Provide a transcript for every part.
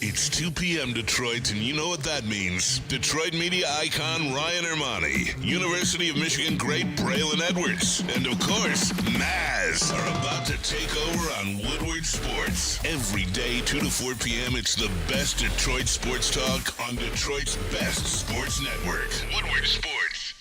It's 2 p.m. Detroit, and you know what that means. Detroit media icon Ryan Ermanni, University of Michigan great Braylon Edwards, and of course, Maz are about to take over on Woodward Sports. Every day, 2 to 4 p.m., it's the best Detroit sports talk on Detroit's best sports network, Woodward Sports.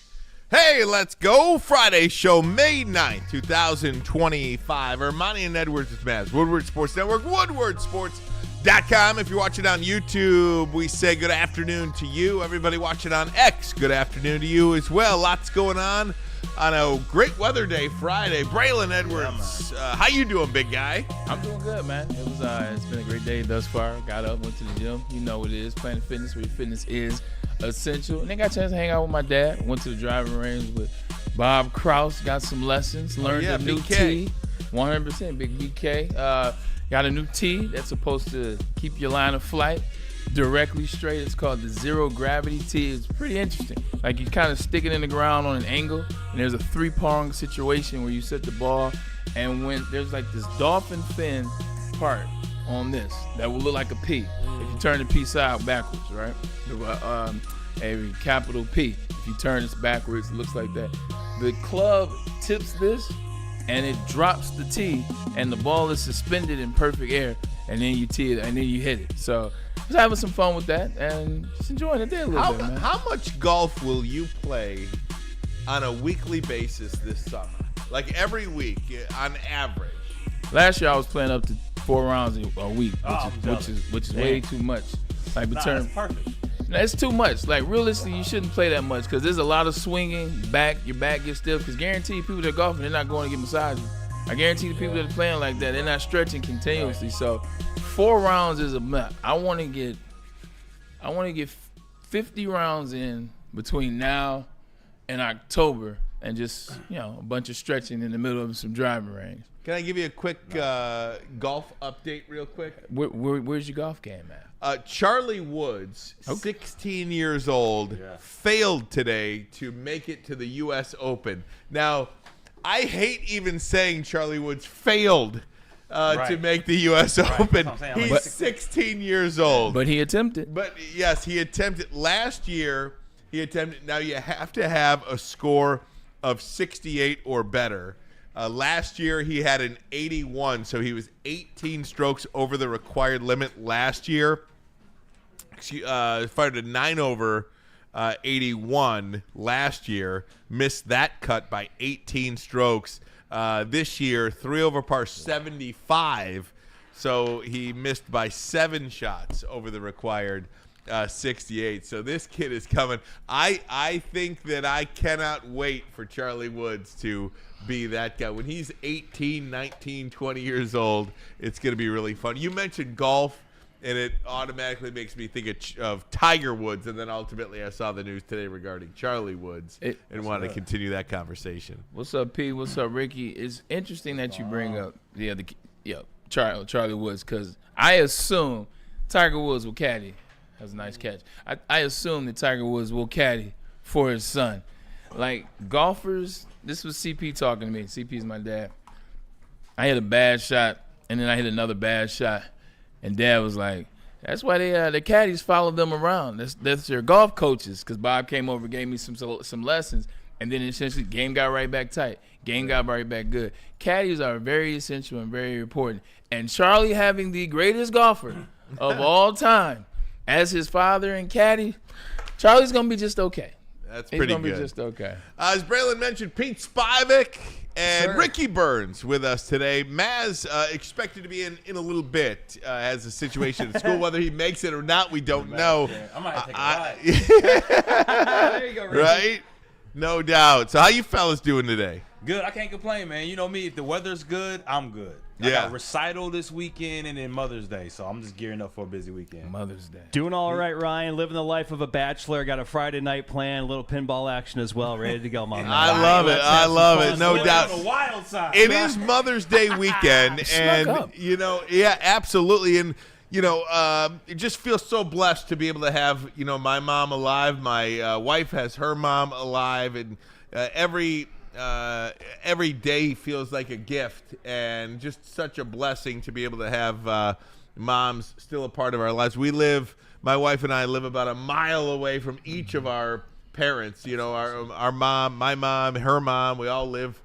Hey, let's go. Friday show, May 9th, 2025. Ermanni and Edwards with Maz, Woodward Sports Network, woodwardsports.com. If you're watching on YouTube, we say good afternoon to you. Everybody watching on X, good afternoon to you as well. Lots going on a great weather day, Friday. Braylon Edwards, how you doing, big guy? I'm doing good, man. It's been a great day thus far. Got up, went to the gym. You know what it is, Planet Fitness, where your fitness is essential. And then got a chance to hang out with my dad. Went to the driving range with Bob Kraus. Got some lessons. Learned a new tee. 100% big BK. Got a new tee that's supposed to keep your line of flight directly straight. It's called the Zero Gravity tee. It's pretty interesting. Like, you kind of stick it in the ground on an angle, and there's a three-prong situation where you set the ball, and when there's like this dolphin fin part on this that will look like a P. If you turn the P side backwards, right? A capital P. If you turn this backwards, it looks like that. The club tips this, and it drops the tee, and the ball is suspended in perfect air, and then you tee it, and then you hit it. So just having some fun with that, and just enjoying the day a little bit, man. How much golf will you play on a weekly basis this summer? Like every week, on average? Last year I was playing up to 4 rounds a week, which is way too much. Like, that's perfect. It's too much. Like, realistically, you shouldn't play that much because there's a lot of swinging. Your back gets stiff. Because guarantee people that are golfing, they're not going to get massages. I guarantee the people that are playing like that, they're not stretching continuously. Right. So 4 rounds is a mess. I want to get 50 rounds in between now and October, and just, a bunch of stretching in the middle of some driving range. Can I give you a quick golf update real quick? Where's your golf game at? Charlie Woods, 16 years old, failed today to make it to the U.S. Open. Now, I hate even saying Charlie Woods failed to make the U.S. Open. He's 16 years old. But he attempted. But, yes, he attempted. Last year, he attempted. Now, you have to have a score of 68 or better. Last year, he had an 81, so he was 18 strokes over the required limit last year. Fired a 9 over 81 last year. Missed that cut by 18 strokes. This year, 3 over par 75. So he missed by 7 shots over the required 68. So this kid is coming. I think that I cannot wait for Charlie Woods to be that guy. When he's 18, 19, 20 years old, it's going to be really fun. You mentioned golf, and it automatically makes me think of Tiger Woods, and then ultimately I saw the news today regarding Charlie Woods and wanted to continue that conversation. What's up, P? What's up, Ricky? It's interesting that you bring up Charlie Woods, because I assume Tiger Woods will caddy. That's a nice catch. I assume that Tiger Woods will caddy for his son. Like, golfers, this was CP talking to me. CP's my dad. I hit a bad shot, and then I hit another bad shot. And Dad was like, that's why the caddies follow them around. That's their golf coaches, because Bob came over, gave me some lessons, and then essentially game got right back tight. Game got right back good. Caddies are very essential and very important. And Charlie, having the greatest golfer of all time as his father and caddy, Charlie's going to be just okay. That's pretty good. He's going to be just okay. As Braylon mentioned, Pete Spivak and Ricky Burns with us today. Maz expected to be in a little bit. Has a situation at school. Whether he makes it or not, we don't know. I might take a ride. There you go, Ricky. Right? No doubt. So how you fellas doing today? Good. I can't complain, man. You know me. If the weather's good, I'm good. I got recital this weekend and then Mother's Day, so I'm just gearing up for a busy weekend. Mother's Day. Doing all right, Ryan. Living the life of a bachelor. Got a Friday night plan, a little pinball action as well. Ready to go, my man. I love it. I love it. No doubt. The wild side. It is Mother's Day weekend, and absolutely. And it just feels so blessed to be able to have my mom alive. My wife has her mom alive, and every day feels like a gift and just such a blessing to be able to have mom's still a part of our lives. My wife and I live about a mile away from each of our parents. You know, our mom, my mom, her mom, we all live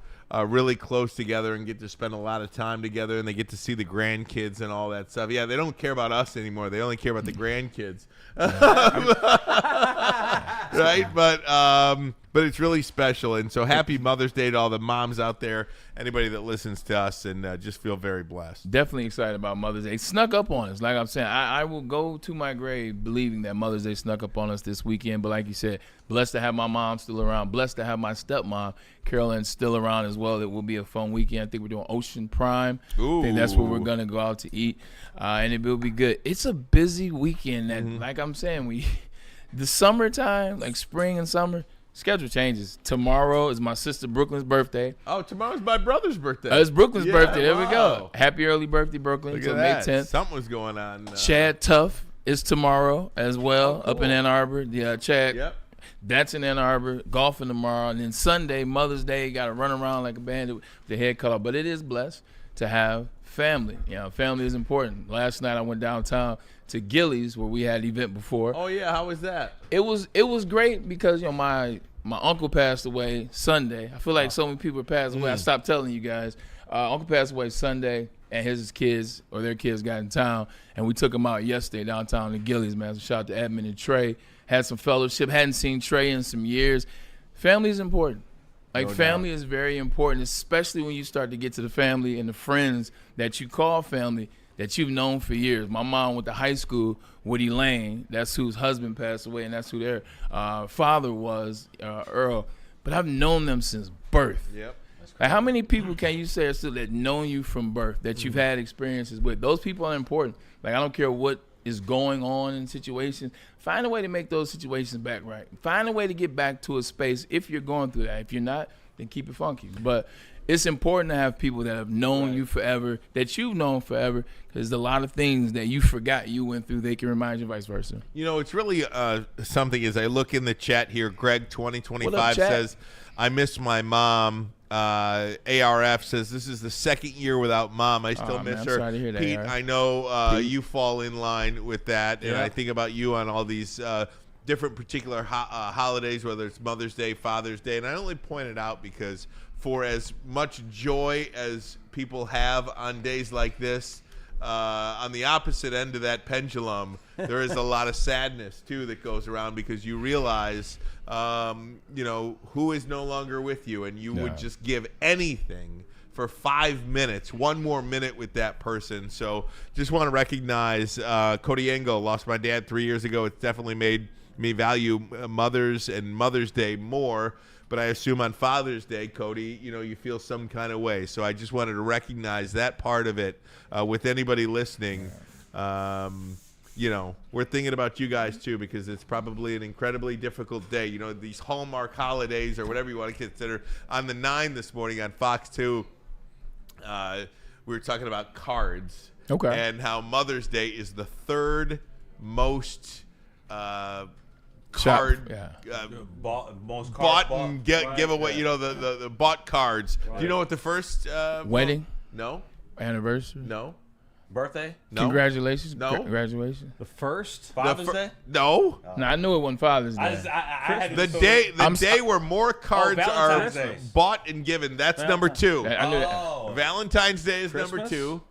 really close together and get to spend a lot of time together, and they get to see the grandkids and all that stuff. Yeah, they don't care about us anymore. They only care about the grandkids. Right? But it's really special. And so happy Mother's Day to all the moms out there, anybody that listens to us, and just feel very blessed. Definitely excited about Mother's Day. It snuck up on us. Like I'm saying, I will go to my grave believing that Mother's Day snuck up on us this weekend. But like you said, blessed to have my mom still around. Blessed to have my stepmom, Carolyn, still around as well. It will be a fun weekend. I think we're doing Ocean Prime. Ooh. I think that's where we're going to go out to eat. And it will be good. It's a busy weekend. That, like I'm saying, the summertime, like spring and summer, schedule changes. Tomorrow is my sister Brooklyn's birthday. Oh, tomorrow's my brother's birthday. It's Brooklyn's birthday. There we wow. go. Happy early birthday, Brooklyn. Look So at May that. 10th. Something was going on. Chad Tuff is tomorrow as well, cool. up in Ann Arbor. Yeah, Chad. Yep. That's in Ann Arbor. Golfing tomorrow. And then Sunday, Mother's Day, got to run around like a bandit with the head cut off. But it is blessed to have family. You know, family is important. Last night I went downtown to Gillies where we had an event before. Oh, yeah. How was that? It was great because, you know, my uncle passed away Sunday. I feel like so many people passed away. I stopped telling you guys. Uncle passed away Sunday, and his kids or their kids got in town, and we took them out yesterday downtown to Gillies, man. So shout out to Edmund and Trey. Had some fellowship. Hadn't seen Trey in some years. Family is important. Like, family is very important, especially when you start to get to the family and the friends that you call family that you've known for years. My mom went to high school with Elaine. That's whose husband passed away, and that's who their father was, Earl. But I've known them since birth. Yep. Like, how many people can you say are still that known you from birth, that you've had experiences with? Those people are important. Like, I don't care what is going on in situations. Find a way to make those situations back right. Find a way to get back to a space if you're going through that. If you're not, then keep it funky. But it's important to have people that have known you forever, that you've known forever, because a lot of things that you forgot you went through, they can remind you, vice versa. You know, it's really something as I look in the chat here. Greg 2025 What up, chat? says, I miss my mom. ARF says, this is the second year without mom. I still miss man, I'm her. sorry to hear that, Pete, ARF. I know you fall in line with that, and I think about you on all these different particular holidays, whether it's Mother's Day, Father's Day, and I only point it out because for as much joy as people have on days like this, on the opposite end of that pendulum, there is a lot of sadness too that goes around because you realize, you know, who is no longer with you, and you would just give anything for 5 minutes, one more minute with that person. So just want to recognize Cody Engel lost my dad 3 years ago. It's definitely made me value mothers and Mother's Day more. But I assume on Father's Day, Cody, you know, you feel some kind of way. So I just wanted to recognize that part of it with anybody listening. You know, we're thinking about you guys, too, because it's probably an incredibly difficult day. You know, these Hallmark holidays or whatever you want to consider. On the 9 this morning on Fox 2, we were talking about cards. Okay. And how Mother's Day is the third most card Most cards bought and give away, you know, the bought cards. Do you know what the first Wedding? No. Anniversary? No. birthday. No. Congratulations. No. Congratulations. The first? Father's Day. No. No, I knew it wasn't Father's Day. I had to The do day where more cards are Valentine's Day. bought and given. That's number 2. I knew that. Oh, Valentine's Day is number Christmas? 2.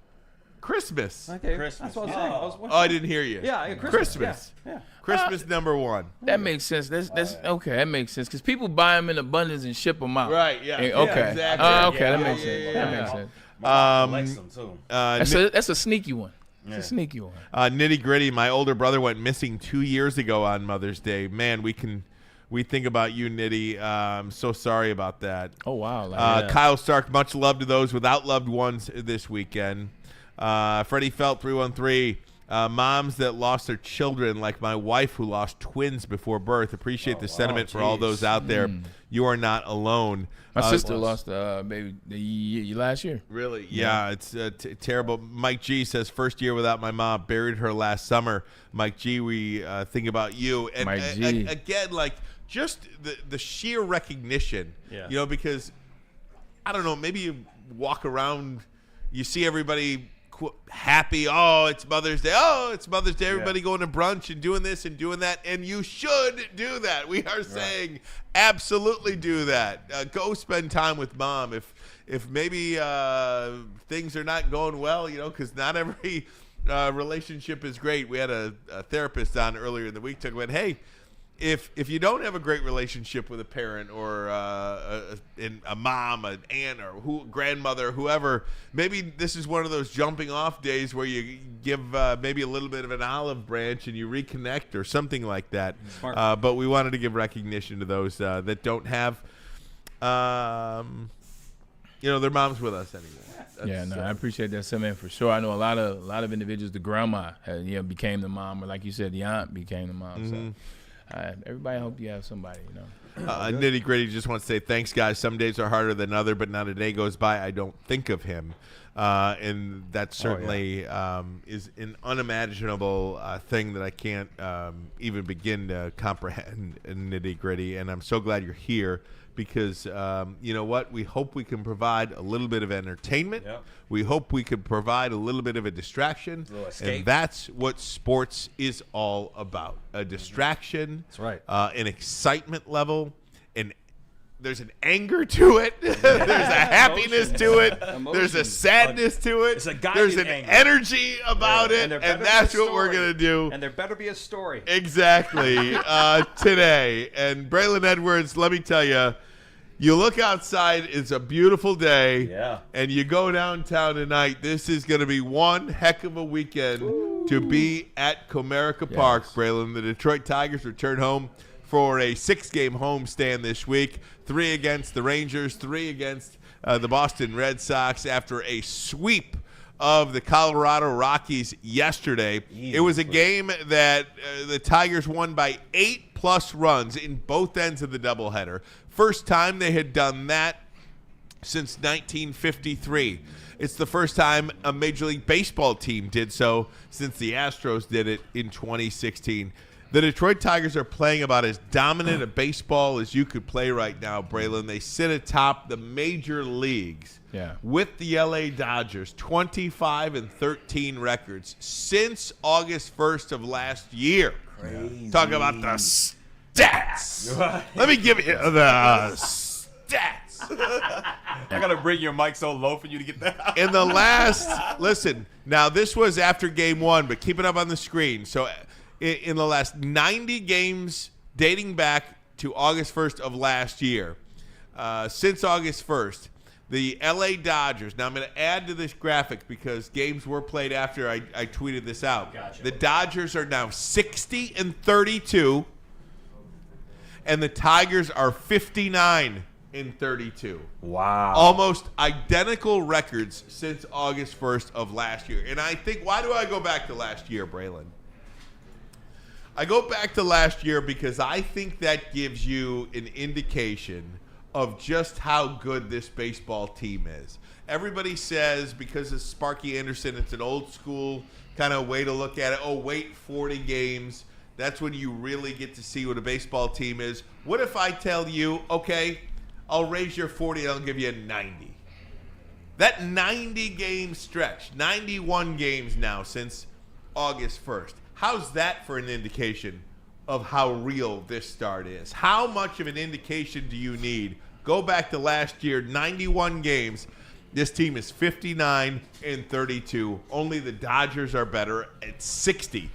Christmas. Okay, Christmas. that's what I was saying. I was Oh, I didn't hear you. Yeah, Christmas. Yeah. Christmas number 1. That makes sense. That's okay. That makes sense because people buy them in abundance and ship them out. Right. Yeah. Okay. exactly. Okay. Yeah, That yeah, makes yeah, sense. yeah, That yeah. makes sense. I like them too. That's a sneaky one. It's a sneaky one. Nitty gritty. My older brother went missing 2 years ago on Mother's Day. Man, we think about you, Nitty. I'm so sorry about that. Oh wow. Kyle Stark, much love to those without loved ones this weekend. Freddie Felt 313. Moms that lost their children, like my wife who lost twins before birth. Appreciate the sentiment for all those out there. You are not alone. My sister lost a baby last year. Really? Yeah, it's terrible. Mike G says, first year without my mom, buried her last summer. Mike G, we think about you. And Mike G. Again, like just the sheer recognition, you know, because, I don't know, maybe you walk around, you see everybody happy. Oh, it's Mother's Day. Oh, it's Mother's Day. Everybody going to brunch and doing this and doing that. And you should do that. We are saying absolutely do that. Go spend time with mom. If maybe things are not going well, because not every relationship is great. We had a therapist on earlier in the week talking about, hey, if you don't have a great relationship with a parent or a mom, an aunt, or grandmother, whoever, maybe this is one of those jumping off days where you give maybe a little bit of an olive branch and you reconnect or something like that. But we wanted to give recognition to those that don't have, their moms with us anymore. I appreciate that, man, for sure. I know a lot of individuals. The grandma, became the mom, or like you said, the aunt became the mom. Mm-hmm. So. Everybody, I hope you have somebody, Nitty Gritty just wants to say thanks, guys. Some days are harder than other, but not a day goes by I don't think of him. And that certainly is an unimaginable thing that I can't even begin to comprehend in Nitty Gritty. And I'm so glad you're here because, you know what? We hope we can provide a little bit of entertainment. Yep. We hope we could provide a little bit of a distraction. And that's what sports is all about. A distraction. That's right. An excitement level. There's an anger to it. There's a happiness to it. There's a sadness to it. It's a guided There's an anger. energy about it. And that's what we're going to do. And there better be a story. Exactly. Today. And Braylon Edwards, let me tell you, you look outside, it's a beautiful day. Yeah. And you go downtown tonight, this is going to be one heck of a weekend to be at Comerica Park, Braylon. The Detroit Tigers return home for a 6-game homestand this week. 3 against the Rangers, 3 against the Boston Red Sox after a sweep of the Colorado Rockies yesterday. It was a game that the Tigers won by 8+ runs in both ends of the doubleheader. First time they had done that since 1953. It's the first time a Major League Baseball team did so since the Astros did it in 2016. The Detroit Tigers are playing about as dominant a baseball as you could play right now, Braylon. They sit atop the major leagues with the LA Dodgers, 25-13 records since August 1st of last year. Crazy. Talk about the stats. Let me give you the stats. I got to bring your mic so low for you to get that. In the last, listen, now this was after game 1, but keep it up on the screen. So in the last 90 games dating back to August 1st of last year, since August 1st, the LA Dodgers, now I'm going to add to this graphic because games were played after I tweeted this out. Gotcha. The Dodgers are now 60-32, and the Tigers are 59-32. Wow. Almost identical records since August 1st of last year. And I think, why do I go back to last year, Braylon? I go back to last year because I think that gives you an indication of just how good this baseball team is. Everybody says because of Sparky Anderson, it's an old school kind of way to look at it. Oh, wait 40 games. That's when you really get to see what a baseball team is. What if I tell you, okay, I'll raise your 40 and I'll give you a 90. That 90-game stretch, 91 games now since August 1st. How's that for an indication of how real this start is? How much of an indication do you need? Go back to last year, 91 games. This team is 59-32. Only the Dodgers are better at 60-32.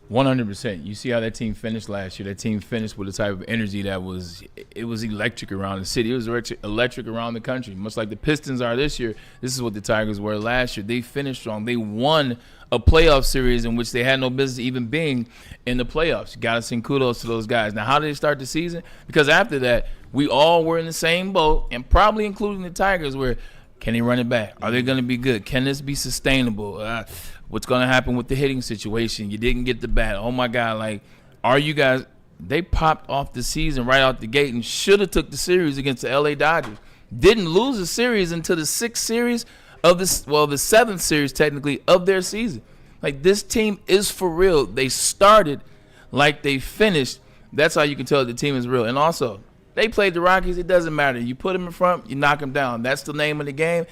100%. You see how that team finished last year. That team finished with a type of energy that was electric around the city. It was electric around the country. Much like the Pistons are this year, this is what the Tigers were last year. They finished strong. They won a playoff series in which they had no business even being in the playoffs. You got to send kudos to those guys. Now, how did they start the season? Because after that, we all were in the same boat, and probably including the Tigers, where can they run it back? Are they going to be good? Can this be sustainable? What's going to happen with the hitting situation? You didn't get the bat. Oh, my God. Like, are you guys – they popped off the season right out the gate and should have took the series against the L.A. Dodgers. Didn't lose the series until the 6th series of this – well, the 7th series technically of their season. Like, this team is for real. They started like they finished. That's how you can tell the team is real. And also, they played the Rockies. It doesn't matter. You put them in front, you knock them down. That's the name of the game.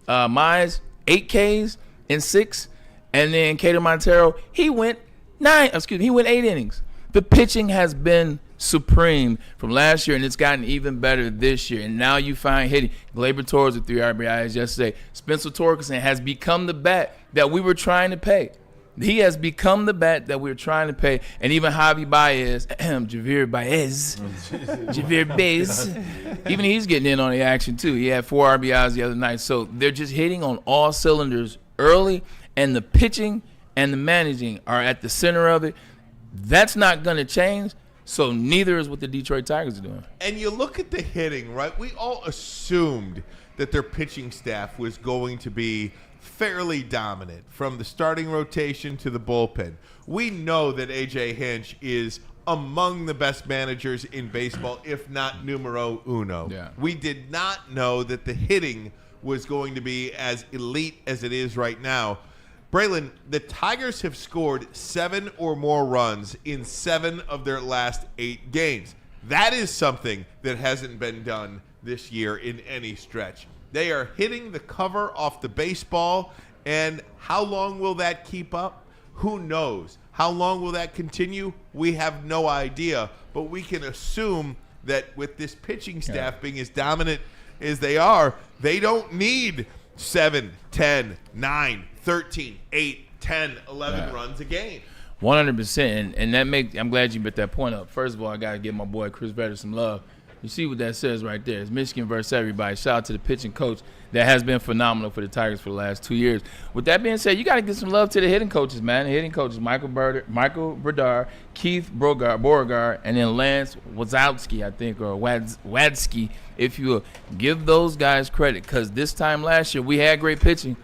Mize, 8 Ks in 6, and then Cato Montero, he went 8 innings. The pitching has been supreme from last year, and it's gotten even better this year. And now you find hitting. Gleyber Torres with 3 RBIs yesterday. Spencer Torkelson has become the bat that we were trying to pay. He has become the bat that we were trying to pay. And even Javi Baez, Javier Baez, even he's getting in on the action too. He had 4 RBIs the other night. So they're just hitting on all cylinders early, and the pitching and the managing are at the center of it. That's not going to change. So neither is what the Detroit Tigers are doing. And you look at the hitting, right? We all assumed that their pitching staff was going to be fairly dominant from the starting rotation to the bullpen. We know that A.J. Hinch is among the best managers in baseball, if not numero uno. Yeah. We did not know that the hitting was going to be as elite as it is right now. Braylon, the Tigers have scored 7 or more runs in 7 of their last 8 games. That is something that hasn't been done this year in any stretch. They are hitting the cover off the baseball, and how long will that keep up? Who knows? How long will that continue? We have no idea, but we can assume that with this pitching staff being as dominant as they are, they don't need 7, 10, 9, 13, 8, 10, 11 runs a game. 100%. And that I'm glad you put that point up. First of all, I got to give my boy Chris Vedder some love. You see what that says right there. It's Michigan versus everybody. Shout out to the pitching coach that has been phenomenal for the Tigers for the last 2 years. With that being said, you got to give some love to the hitting coaches, man. The hitting coaches, Michael Berdar, Keith Beauregard, and then Lance Wazowski, I think, or Wadsky, if you will. Give those guys credit, because this time last year we had great pitching,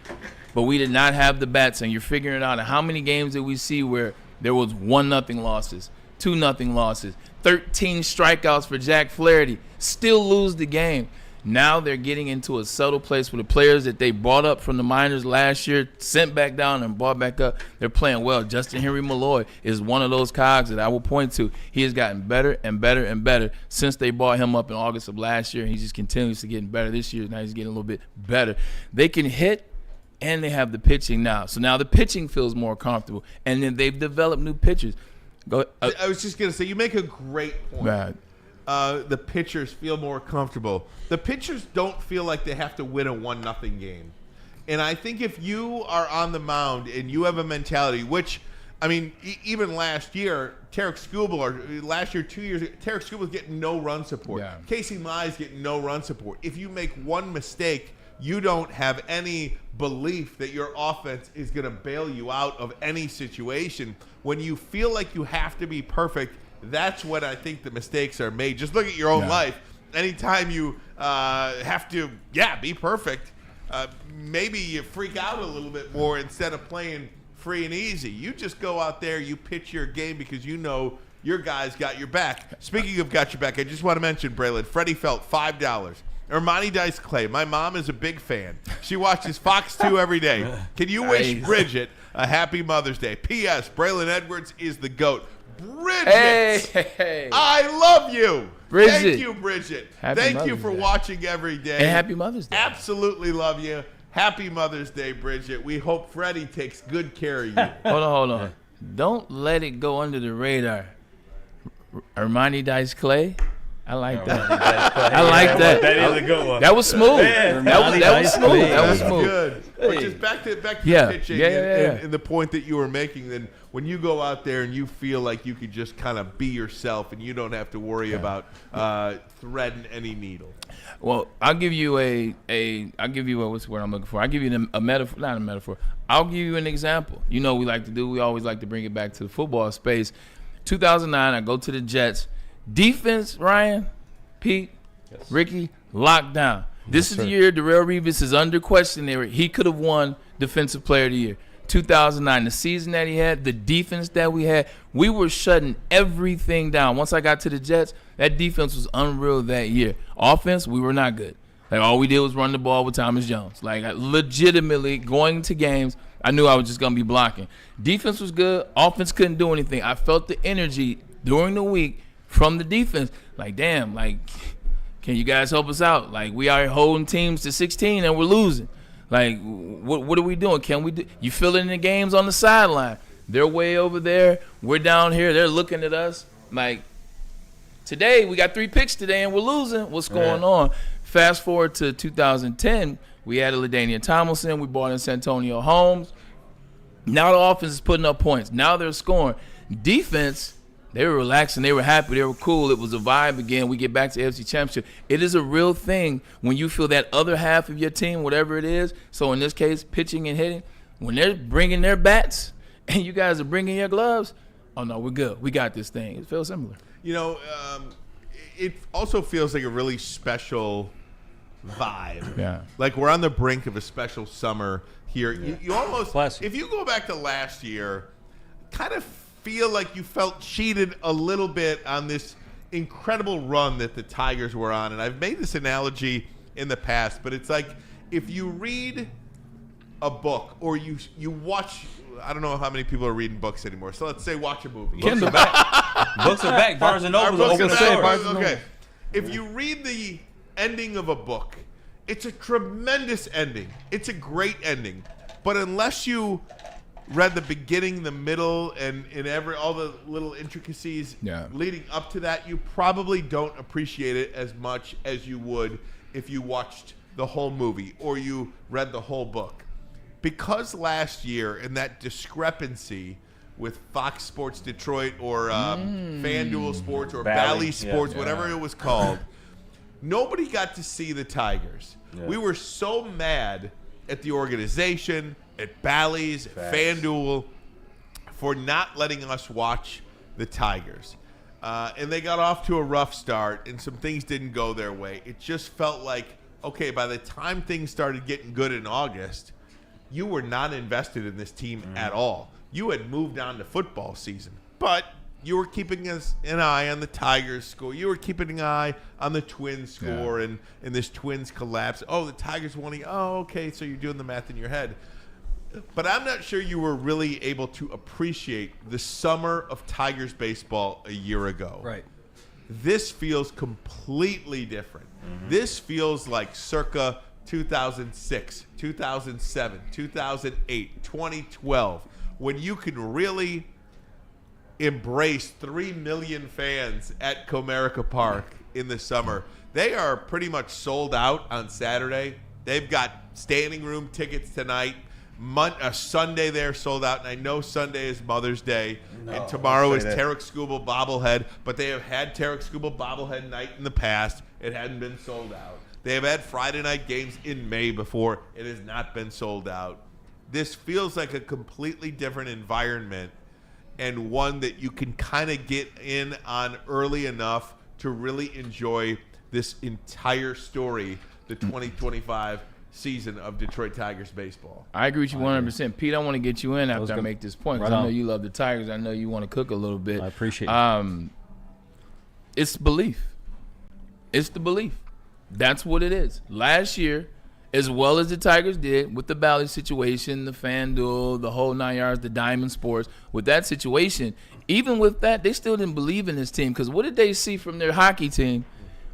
but we did not have the bats, and you're figuring out how many games did we see where there was 1-0 losses, 2-0 losses, 13 strikeouts for Jack Flaherty, still lose the game. Now they're getting into a subtle place where the players that they brought up from the minors last year, sent back down and brought back up, they're playing well. Justin Henry Malloy is one of those cogs that I will point to. He has gotten better and better and better since they brought him up in August of last year. He just continues to get better this year. Now he's getting a little bit better. They can hit, and they have the pitching now. So now the pitching feels more comfortable. And then they've developed new pitchers. I was just going to say, you make a great point. Right. The pitchers feel more comfortable. The pitchers don't feel like they have to win a 1-0 game. And I think if you are on the mound and you have a mentality, which, I mean, even last year, Tarek Skubal, or last year, 2 years, Tarek Skubal's getting no run support. Yeah. Casey Mize getting no run support. If you make one mistake, you don't have any belief that your offense is going to bail you out of any situation. When you feel like you have to be perfect, that's when I think the mistakes are made. Just look at your own life. Anytime you have to, be perfect, maybe you freak out a little bit more instead of playing free and easy. You just go out there, you pitch your game because you know your guys got your back. Speaking of got your back, I just want to mention, Braylon, Freddie Felt, $5. Ermanni Dice Clay. My mom is a big fan. She watches Fox 2 every day. Can you wish Bridget a happy Mother's Day? P.S. Braylon Edwards is the GOAT. Bridget, hey. I love you. Bridget. Thank you, Bridget. Thank you for watching every day. And happy Mother's Day. Absolutely love you. Happy Mother's Day, Bridget. We hope Freddie takes good care of you. Hold on. Don't let it go under the radar. Ermanni Dice Clay. I like that. I like that. That is a good one. That was smooth. That was smooth. That was smooth. Good. Which is back to the pitching and the point that you were making. Then when you go out there and you feel like you could just kind of be yourself and you don't have to worry about threading any needle. Well, I'll give you what's the word I'm looking for? I'll give you a metaphor, not a metaphor. I'll give you an example. You know what we like to do? We always like to bring it back to the football space. 2009, I go to the Jets. Defense, Ryan, Pete, Ricky, locked down. This is the year Darrelle Revis is under question. He could have won Defensive Player of the Year. 2009, the season that he had, the defense that we had, we were shutting everything down. Once I got to the Jets, that defense was unreal that year. Offense, we were not good. Like, all we did was run the ball with Thomas Jones. Like, legitimately going to games, I knew I was just going to be blocking. Defense was good. Offense couldn't do anything. I felt the energy during the week from the defense. Like, damn, like, can you guys help us out? Like, we are holding teams to 16 and we're losing. Like, what are we doing? Can we do? You feel it in the games on the sideline. They're way over there. We're down here. They're looking at us. Like, today, we got 3 picks today, and we're losing. What's going on? Fast forward to 2010, we added LaDainian Tomlinson. We brought in Santonio Holmes. Now the offense is putting up points. Now they're scoring. Defense, they were relaxing. They were happy. They were cool. It was a vibe again. We get back to AFC Championship. It is a real thing when you feel that other half of your team, whatever it is, so in this case, pitching and hitting, when they're bringing their bats and you guys are bringing your gloves, oh, no, we're good. We got this thing. It feels similar. You know, it also feels like a really special vibe. Yeah. Like we're on the brink of a special summer here. Yeah. You almost, Bless you. if you go back to last year, kind of feel like you felt cheated a little bit on this incredible run that the Tigers were on. And I've made this analogy in the past, but it's like if you read a book or you watch, I don't know how many people are reading books anymore. So let's say watch a movie. Books are back. Books are back. Barnes and Noble Our open books are back. stores. Okay. If you read the ending of a book, it's a tremendous ending. It's a great ending. But unless you read the beginning, the middle, and all the little intricacies leading up to that, you probably don't appreciate it as much as you would if you watched the whole movie or you read the whole book. Because last year, in that discrepancy with Fox Sports Detroit or FanDuel Sports or Bally Sports, whatever it was called, nobody got to see the Tigers. Yeah. We were so mad at the organization, at Bally's, at FanDuel, for not letting us watch the Tigers. And they got off to a rough start, and some things didn't go their way. It just felt like, okay, by the time things started getting good in August, you were not invested in this team at all. You had moved on to football season, but you were keeping an eye on the Tigers score. You were keeping an eye on the Twins score and this Twins collapse. Oh, the Tigers winning. Oh, okay, so you're doing the math in your head. But I'm not sure you were really able to appreciate the summer of Tigers baseball a year ago. Right. This feels completely different. This feels like circa 2006, 2007, 2008, 2012, when you can really embrace 3 million fans at Comerica Park in the summer. They are pretty much sold out on Saturday. They've got standing room tickets tonight. Sunday they're sold out, and I know Sunday is Mother's Day, and tomorrow is Tarek Skubal bobblehead, but they have had Tarek Skubal bobblehead night in the past. It hadn't been sold out. They have had Friday night games in May before. It has not been sold out. This feels like a completely different environment, and one that you can kind of get in on early enough to really enjoy this entire story, the 2025 season of Detroit Tigers baseball. I agree with you 100%. Pete, I want to get you in after I make this point, because I know you love the Tigers. I know you want to cook a little bit. I appreciate it. It's belief. It's the belief. That's what it is. Last year, as well as the Tigers did with the Bally situation, the FanDuel, the whole 9 yards, the Diamond Sports, with that situation, even with that, they still didn't believe in this team. Because what did they see from their hockey team?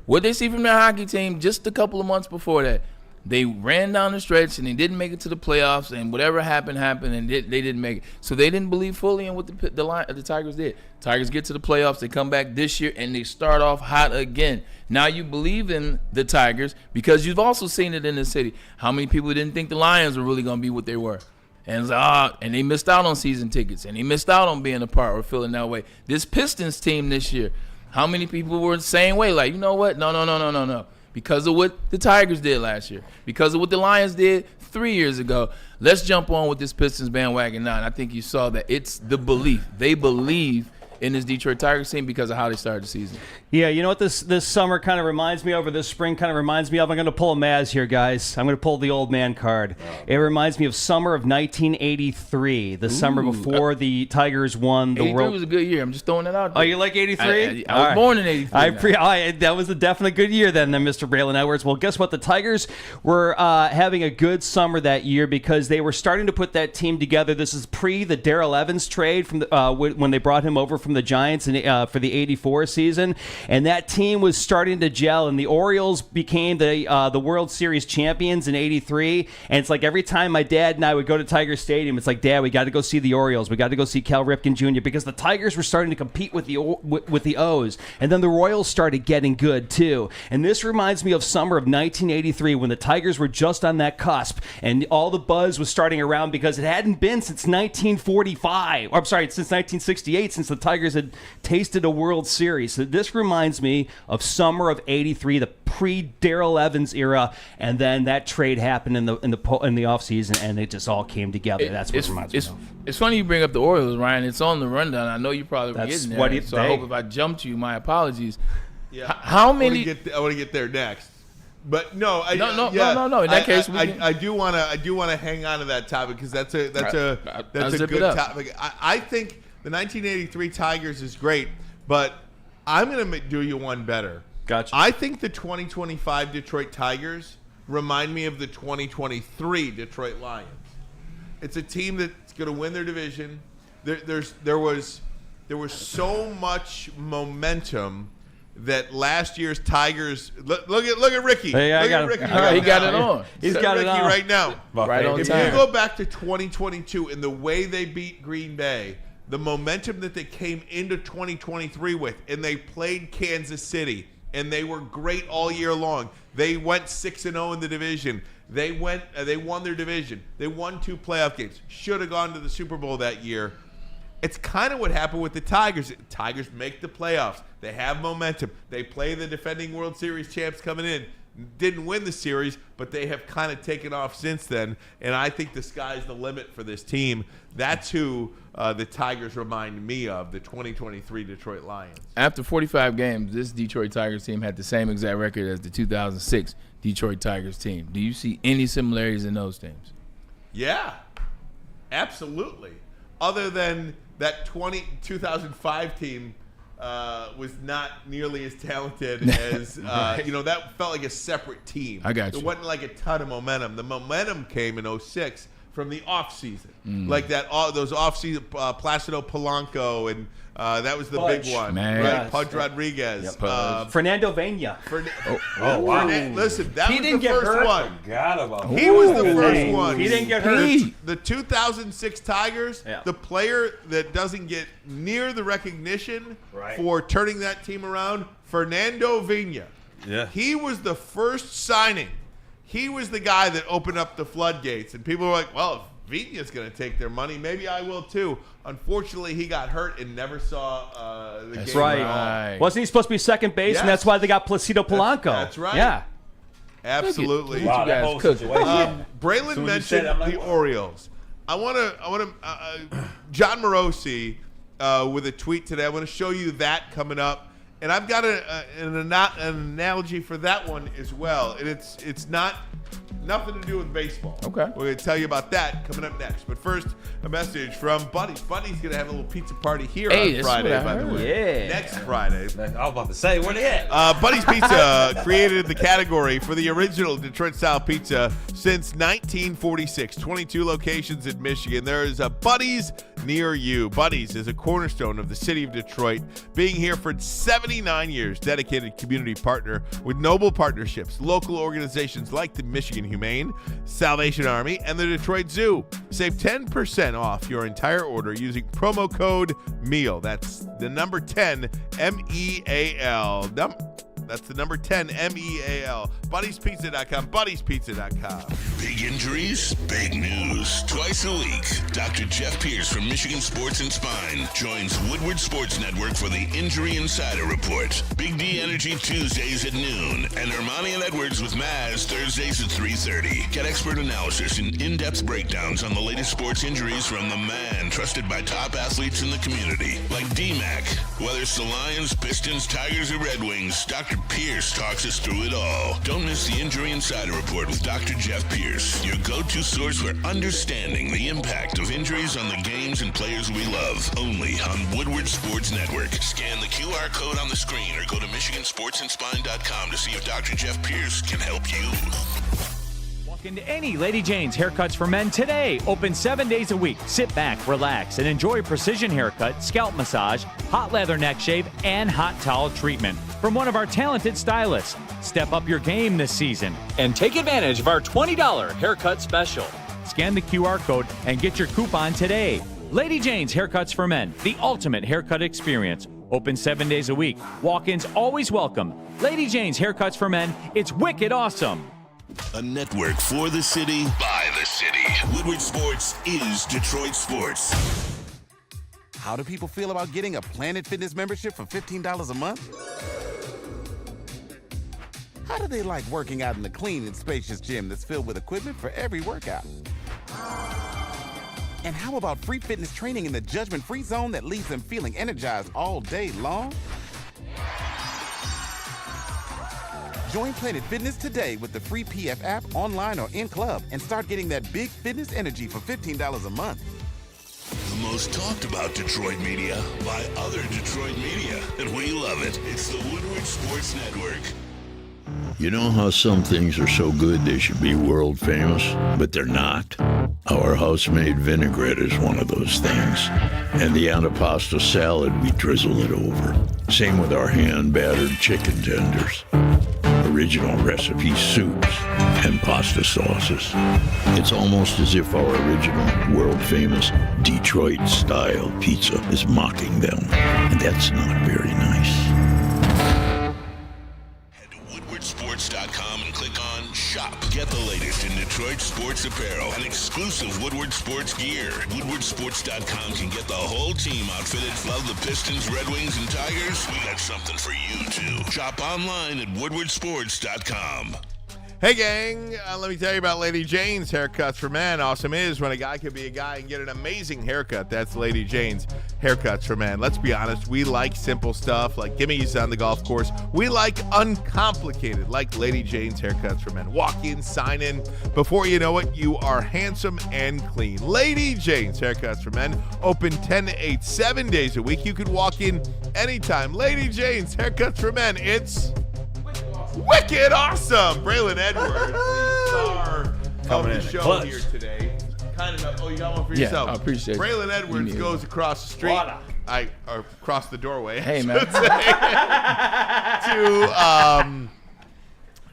What did they see from their hockey team just a couple of months before that? They ran down the stretch and they didn't make it to the playoffs, and whatever happened, and they didn't make it. So they didn't believe fully in what the Tigers did. Tigers get to the playoffs, they come back this year, and they start off hot again. Now you believe in the Tigers because you've also seen it in the city. How many people didn't think the Lions were really going to be what they were? And it's like, and they missed out on season tickets, and they missed out on being a part or feeling that way. This Pistons team this year, how many people were the same way? Like, you know what? No. Because of what the Tigers did last year, because of what the Lions did 3 years ago. Let's jump on with this Pistons bandwagon now. And I think you saw that it's the belief. They believe in this Detroit Tigers team because of how they started the season. Yeah, you know what this summer kind of reminds me of, or this spring kind of reminds me of? I'm going to pull a Maz here, guys. I'm going to pull the old man card. It reminds me of summer of 1983, the summer before the Tigers won the 83 World. was a good year. I'm just throwing it out there. Oh, you like 83? I was born in 83. That was a definitely good year then, Mr. Braylon Edwards. Well, guess what? The Tigers were having a good summer that year because they were starting to put that team together. This is pre the Darrell Evans trade from when they brought him over from from the Giants for the '84 season, and that team was starting to gel. And the Orioles became the World Series champions in '83. And it's like every time my dad and I would go to Tiger Stadium, it's like, Dad, we got to go see the Orioles. We got to go see Cal Ripken Jr. because the Tigers were starting to compete with the O's, and then the Royals started getting good too. And this reminds me of summer of 1983 when the Tigers were just on that cusp, and all the buzz was starting around because it hadn't been since 1945. Or, I'm sorry, since 1968, since the Tigers had tasted a World Series. So this reminds me of summer of '83, the pre-Darrell Evans era, and then that trade happened in the offseason, and it just all came together. That's what it reminds me of. It's funny you bring up the Orioles, Ryan. It's on the rundown. I know you probably were getting there. What So I hope if I jumped you, my apologies. Yeah. How many? I want to get there next. But no. In that case, I do want to hang on to that topic because that's a good topic. I think the 1983 Tigers is great, but I'm going to do you one better. Gotcha. I think the 2025 Detroit Tigers remind me of the 2023 Detroit Lions. It's a team that's going to win their division. There was so much momentum that last year's Tigers. Look at Ricky. Hey, I got him. Ricky. All right, he got it on. He's got Ricky it on right now. Right on If time. you go back to 2022 and the way they beat Green Bay, the momentum that they came into 2023 with, and they played Kansas City, and they were great all year long. They went 6-0 in the division. They won their division. They won 2 playoff games. Should have gone to the Super Bowl that year. It's kind of what happened with the Tigers. Tigers make the playoffs. They have momentum. They play the defending World Series champs coming in. Didn't win the series, but they have kind of taken off since then. And I think the sky's the limit for this team. That's who the Tigers remind me of, the 2023 Detroit Lions. After 45 games, this Detroit Tigers team had the same exact record as the 2006 Detroit Tigers team. Do you see any similarities in those teams? Yeah, absolutely. Other than that 2005 team was not nearly as talented as, that felt like a separate team. I got you. There wasn't like a ton of momentum. The momentum came in 06 from the offseason. Like those offseason, Placido Polanco, and that was the Pudge. big one. Man. Right? Yes. Pudge Rodriguez. Pudge. Fernando Vena. Wow. Listen, that He was didn't the get first hurt. one. Forgot about He was the first one. He didn't get hurt. The 2006 Tigers, Yeah. the player that doesn't get near the recognition Right. for turning that team around, Fernando Vena. Yeah. He was the first signing. He was the guy that opened up the floodgates. And people were like, well, if Vena's going to take their money, maybe I will too. Unfortunately, he got hurt and never saw the game Right. at all. Wasn't he supposed to be second base, and Yes. that's why they got Placido Polanco? That's right. Yeah. Absolutely. Wow, that guys whole cooked. situation. Braylon Soon as you mentioned said it, I'm like, the what? Orioles. I want to. John Morosi with a tweet today. I want to show you that coming up, and I've got an analogy for that one as well. And it's not nothing to do with baseball. Okay. We're going to tell you about that coming up next. But first, a message from Buddy's. Buddy's going to have a little pizza party here Hey, on that's Friday, what I by the heard. way. Yeah. Next Friday. I was about to say, where they at? Buddy's Pizza created the category for the original Detroit-style pizza since 1946. 22 locations in Michigan. There is a Buddy's near you. Buddy's is a cornerstone of the city of Detroit, being here for 79 years. Dedicated community partner with noble partnerships, local organizations like the Michigan Humane, Salvation Army, and the Detroit Zoo. Save 10% off your entire order using promo code MEAL. That's the number 10, MEAL. That's the number 10, MEAL. Buddy'sPizza.com, Buddy'sPizza.com. Big injuries, big news. Twice a week, Dr. Jeff Pierce from Michigan Sports and Spine joins Woodward Sports Network for the Injury Insider Report. Big D Energy Tuesdays at noon, and Ermanni and Edwards with Maz Thursdays at 3:30. Get expert analysis and in-depth breakdowns on the latest sports injuries from the man trusted by top athletes in the community, like D-Mac. Whether it's the Lions, Pistons, Tigers, or Red Wings, Dr. Pierce talks us through it all. Don't miss the Injury Insider Report with Dr. Jeff Pierce, your go-to source for understanding the impact of injuries on the games and players we love. Only on Woodward Sports Network. Scan the QR code on the screen or go to MichiganSportsandSpine.com to see if Dr. Jeff Pierce can help you. Walk into any Lady Jane's Haircuts for Men today. Open 7 days a week. Sit back, relax, and enjoy precision haircut, scalp massage, hot leather neck shave, and hot towel treatment from one of our talented stylists. Step up your game this season and take advantage of our $20 haircut special. Scan the QR code and get your coupon today. Lady Jane's Haircuts for Men, the ultimate haircut experience. Open 7 days a week. Walk-ins always welcome. Lady Jane's Haircuts for Men. It's wicked awesome. A network for the city, by the city. Woodward Sports is Detroit Sports. How do people feel about getting a Planet Fitness membership for $15 a month? How do they like working out in a clean and spacious gym that's filled with equipment for every workout? And how about free fitness training in the judgment-free zone that leaves them feeling energized all day long? Join Planet Fitness today with the free PF app, online or in club, and start getting that big fitness energy for $15 a month. The most talked about Detroit media by other Detroit media, and we love it. It's the Woodward Sports Network. You know how some things are so good they should be world famous, but they're not? Our house-made vinaigrette is one of those things. And the antipasta salad, we drizzle it over. Same with our hand-battered chicken tenders. Original recipe soups and pasta sauces. It's almost as if our original, world-famous Detroit-style pizza is mocking them. And that's not very nice. Sports.com and click on Shop. Get the latest in Detroit sports apparel and exclusive Woodward Sports gear. WoodwardSports.com can get the whole team outfitted. Love the Pistons, Red Wings, and Tigers? We got something for you, too. Shop online at WoodwardSports.com. Hey, gang, let me tell you about Lady Jane's Haircuts for Men. Awesome is when a guy can be a guy and get an amazing haircut. That's Lady Jane's Haircuts for Men. Let's be honest, we like simple stuff like gimmies on the golf course. We like uncomplicated, like Lady Jane's Haircuts for Men. Walk in, sign in. Before you know it, you are handsome and clean. Lady Jane's Haircuts for Men, open 10 to 8, 7 days a week. You can walk in anytime. Lady Jane's Haircuts for Men. It's wicked awesome. Braylon Edwards, the star of the show here today. Kind of. Oh, you got one for yourself. I appreciate it. Braylon Edwards goes across the street. Or across the doorway. Hey, man.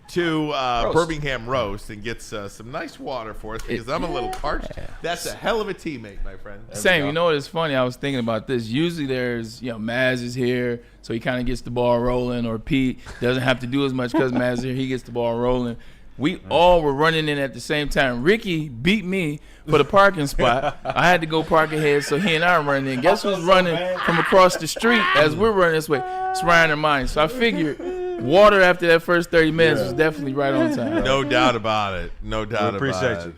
to Birmingham Roast and gets some nice water for us because I'm a little parched. That's a hell of a teammate, my friend. Same. You know what is funny? I was thinking about this. Usually there's, Maz is here, so he kind of gets the ball rolling, or Pete doesn't have to do as much because Maz is here. He gets the ball rolling. We all were running in at the same time. Ricky beat me for the parking spot. I had to go park ahead, so he and I are running in. Guess who's running from across the street as we're running this way? It's Ryan Ermanni. So I figured water after that first 30 minutes was definitely right on time. No doubt about it. No doubt about it. Appreciate you.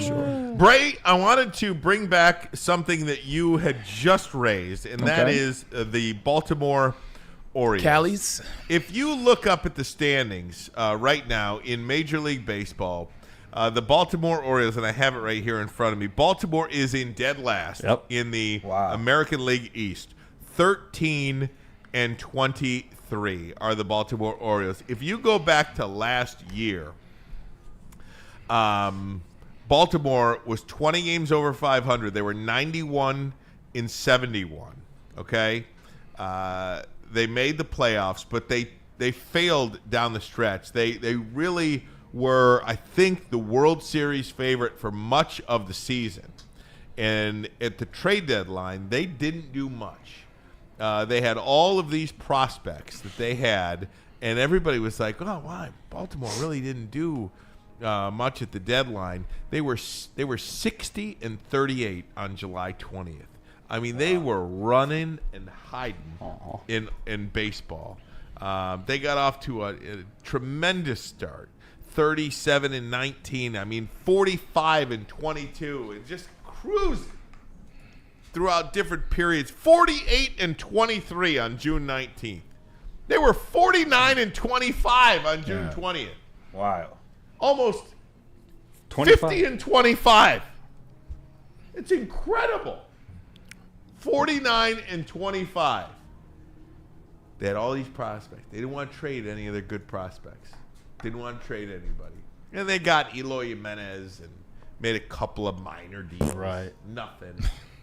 For sure. Bray, I wanted to bring back something that you had just raised, and that is the Baltimore Orioles. Callies. If you look up at the standings right now in Major League Baseball, the Baltimore Orioles, and I have it right here in front of me, Baltimore is in dead last in the American League East. 13 and 23 are the Baltimore Orioles. If you go back to last year, Baltimore was 20 games over 500. They were 91 and 71. Okay? They made the playoffs, but they failed down the stretch. They really were, I think, the World Series favorite for much of the season. And at the trade deadline, they didn't do much. They had all of these prospects that they had, and everybody was like, "Oh, why Baltimore really didn't do much at the deadline?" They were 60 and 38 on July 20th. I mean, they were running and hiding in baseball. They got off to a tremendous start, 37 and 19. I mean, 45 and 22, and just cruising throughout different periods. 48 and 23 on June 19th. They were 49 and 25 on June 20th. Wow. Almost 25. 50 and 25. It's incredible. 49 and 25. They had all these prospects. They didn't want to trade any of their good prospects. Didn't want to trade anybody. And they got Eloy Jimenez and made a couple of minor deals. Right. Nothing.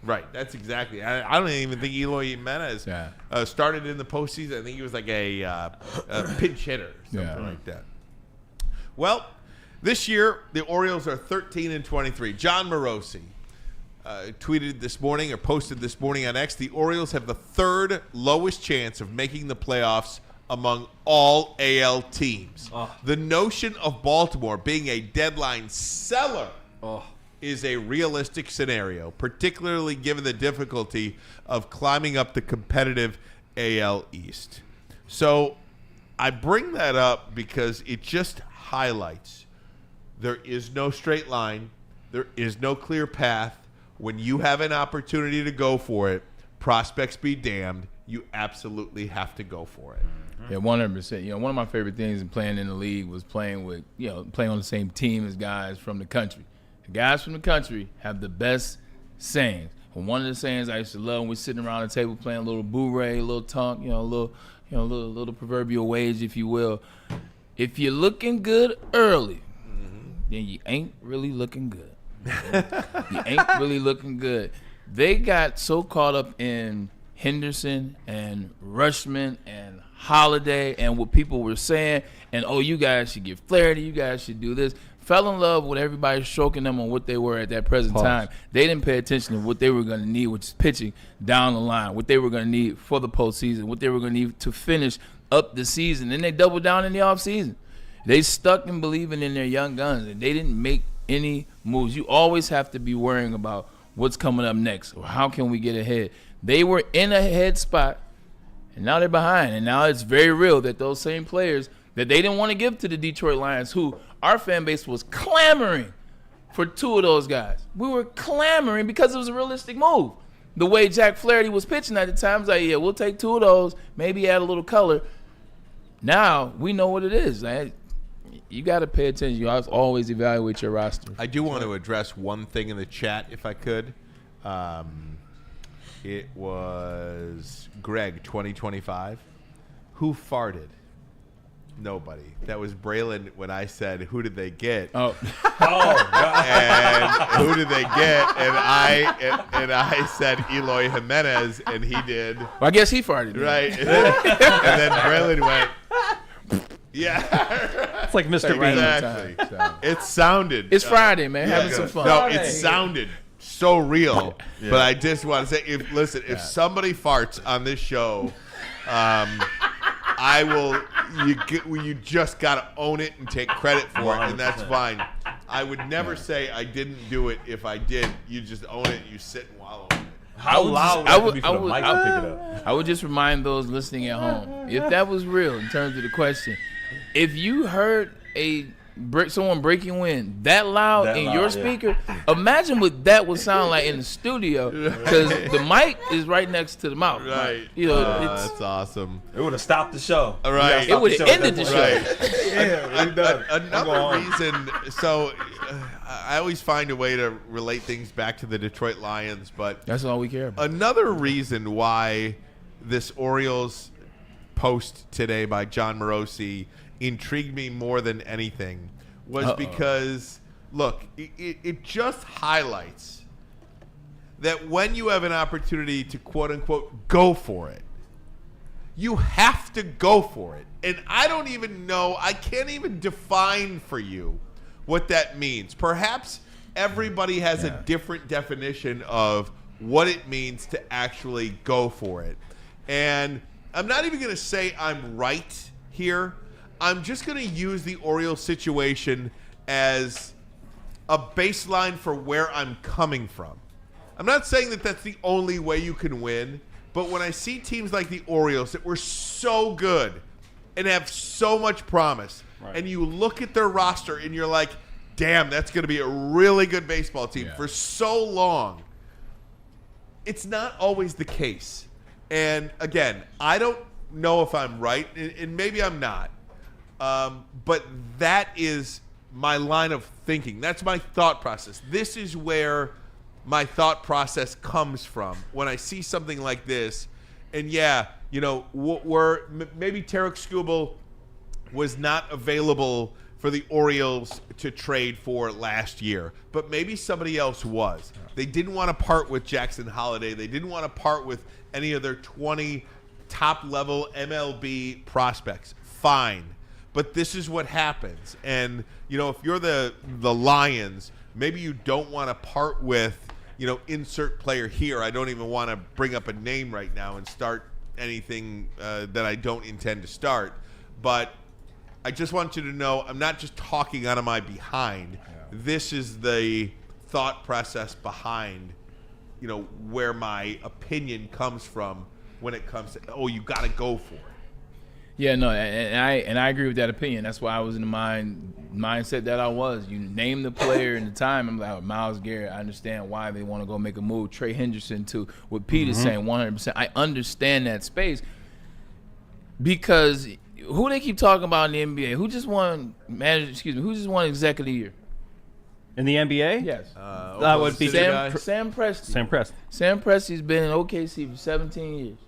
Right. That's exactly. I don't even think Eloy Jimenez started in the postseason. I think he was like a pinch hitter or something like that. Well, this year the Orioles are 13-23. John Morosi tweeted this morning or posted this morning on X, the Orioles have the third lowest chance of making the playoffs among all AL teams. The notion of Baltimore being a deadline seller is a realistic scenario, particularly given the difficulty of climbing up the competitive AL East. So I bring that up because it just highlights there is no straight line. There is no clear path. When you have an opportunity to go for it, prospects be damned, you absolutely have to go for it. Yeah, 100%. One of my favorite things in playing in the league was playing with, playing on the same team as guys from the country. The guys from the country have the best sayings. And one of the sayings I used to love when we're sitting around the table playing a little boo-ray, a little tonk, little proverbial wage, if you will. If you're looking good early, then you ain't really looking good. You ain't really looking good. They got so caught up in Henderson and Rushman and Holiday and what people were saying, and you guys should get Flaherty, you guys should do this. Fell in love with everybody stroking them on what they were at that present time. They didn't pay attention to what they were going to need, which is pitching down the line, what they were going to need for the postseason, what they were going to need to finish up the season. Then they doubled down in the offseason. They stuck in believing in their young guns, and they didn't make any moves. You always have to be worrying about what's coming up next or how can we get ahead. They were in a head spot, and now they're behind. And now it's very real that those same players that they didn't want to give to the Detroit Lions, who our fan base was clamoring for two of those guys. We were clamoring because it was a realistic move. The way Jack Flaherty was pitching at the time, was like, yeah, we'll take two of those, maybe add a little color. Now we know what it is. You got to pay attention. You always evaluate your roster. I do want to address one thing in the chat, if I could. It was Greg 2025. Who farted? Nobody. That was Braylon when I said, "Who did they get?" God. And who did they get? And I said Eloy Jimenez, and he did. Well, I guess he farted. Right. And then Braylon went. Yeah. It's like Mr. Bean. Exactly. It sounded. It's Friday, man. Having some fun. No, it sounded so real. Yeah. But I just want to say, if somebody farts on this show, I will. You just got to own it and take credit for it, and that's fine. I would never say I didn't do it. If I did, you just own it. You sit and wallow in it. How loud would it be for the mic to pick it up? I would just remind those listening at home, if that was real in terms of the question, if you heard someone breaking wind that loud in your speaker, imagine what that would sound like in the studio, because the mic is right next to the mouth. Right. That's awesome. It would have stopped the show. Right. It would have ended the show. Right. Another reason. So I always find a way to relate things back to the Detroit Lions, but that's all we care about. Another reason why this Orioles post today by John Morosi intrigued me more than anything was because, look, it just highlights that when you have an opportunity to quote-unquote go for it, you have to go for it. And I don't even know, I can't even define for you what that means. Perhaps everybody has a different definition of what it means to actually go for it. And I'm not even going to say I'm right here. I'm just going to use the Orioles situation as a baseline for where I'm coming from. I'm not saying that that's the only way you can win, but when I see teams like the Orioles that were so good and have so much promise, and you look at their roster and you're like, damn, that's going to be a really good baseball team for so long, it's not always the case. And again, I don't know if I'm right, and maybe I'm not. But that is my line of thinking. That's my thought process. This is where my thought process comes from when I see something like this. And maybe Tarek Skubal was not available for for the Orioles to trade for last year, but maybe somebody else was. They didn't want to part with Jackson Holiday. They didn't want to part with any of their 20 top-level MLB prospects. Fine. But this is what happens. And, if you're the Lions, maybe you don't want to part with, insert player here. I don't even want to bring up a name right now and start anything that I don't intend to start. But I just want you to know I'm not just talking out of my behind. Yeah. This is the thought process behind, where my opinion comes from when it comes to, you got to go for it. Yeah, no, and I agree with that opinion. That's why I was in the mindset that I was. You name the player and the time. I'm like, Myles Garrett. I understand why they want to go make a move. Trey Henderson too. What Pete is saying, 100%. I understand that space because who they keep talking about in the NBA? Who just won Who just won Executive Year? In the NBA? Yes. That would be Sam Presti. Sam Presti. Sam Presti's been in OKC for 17 years.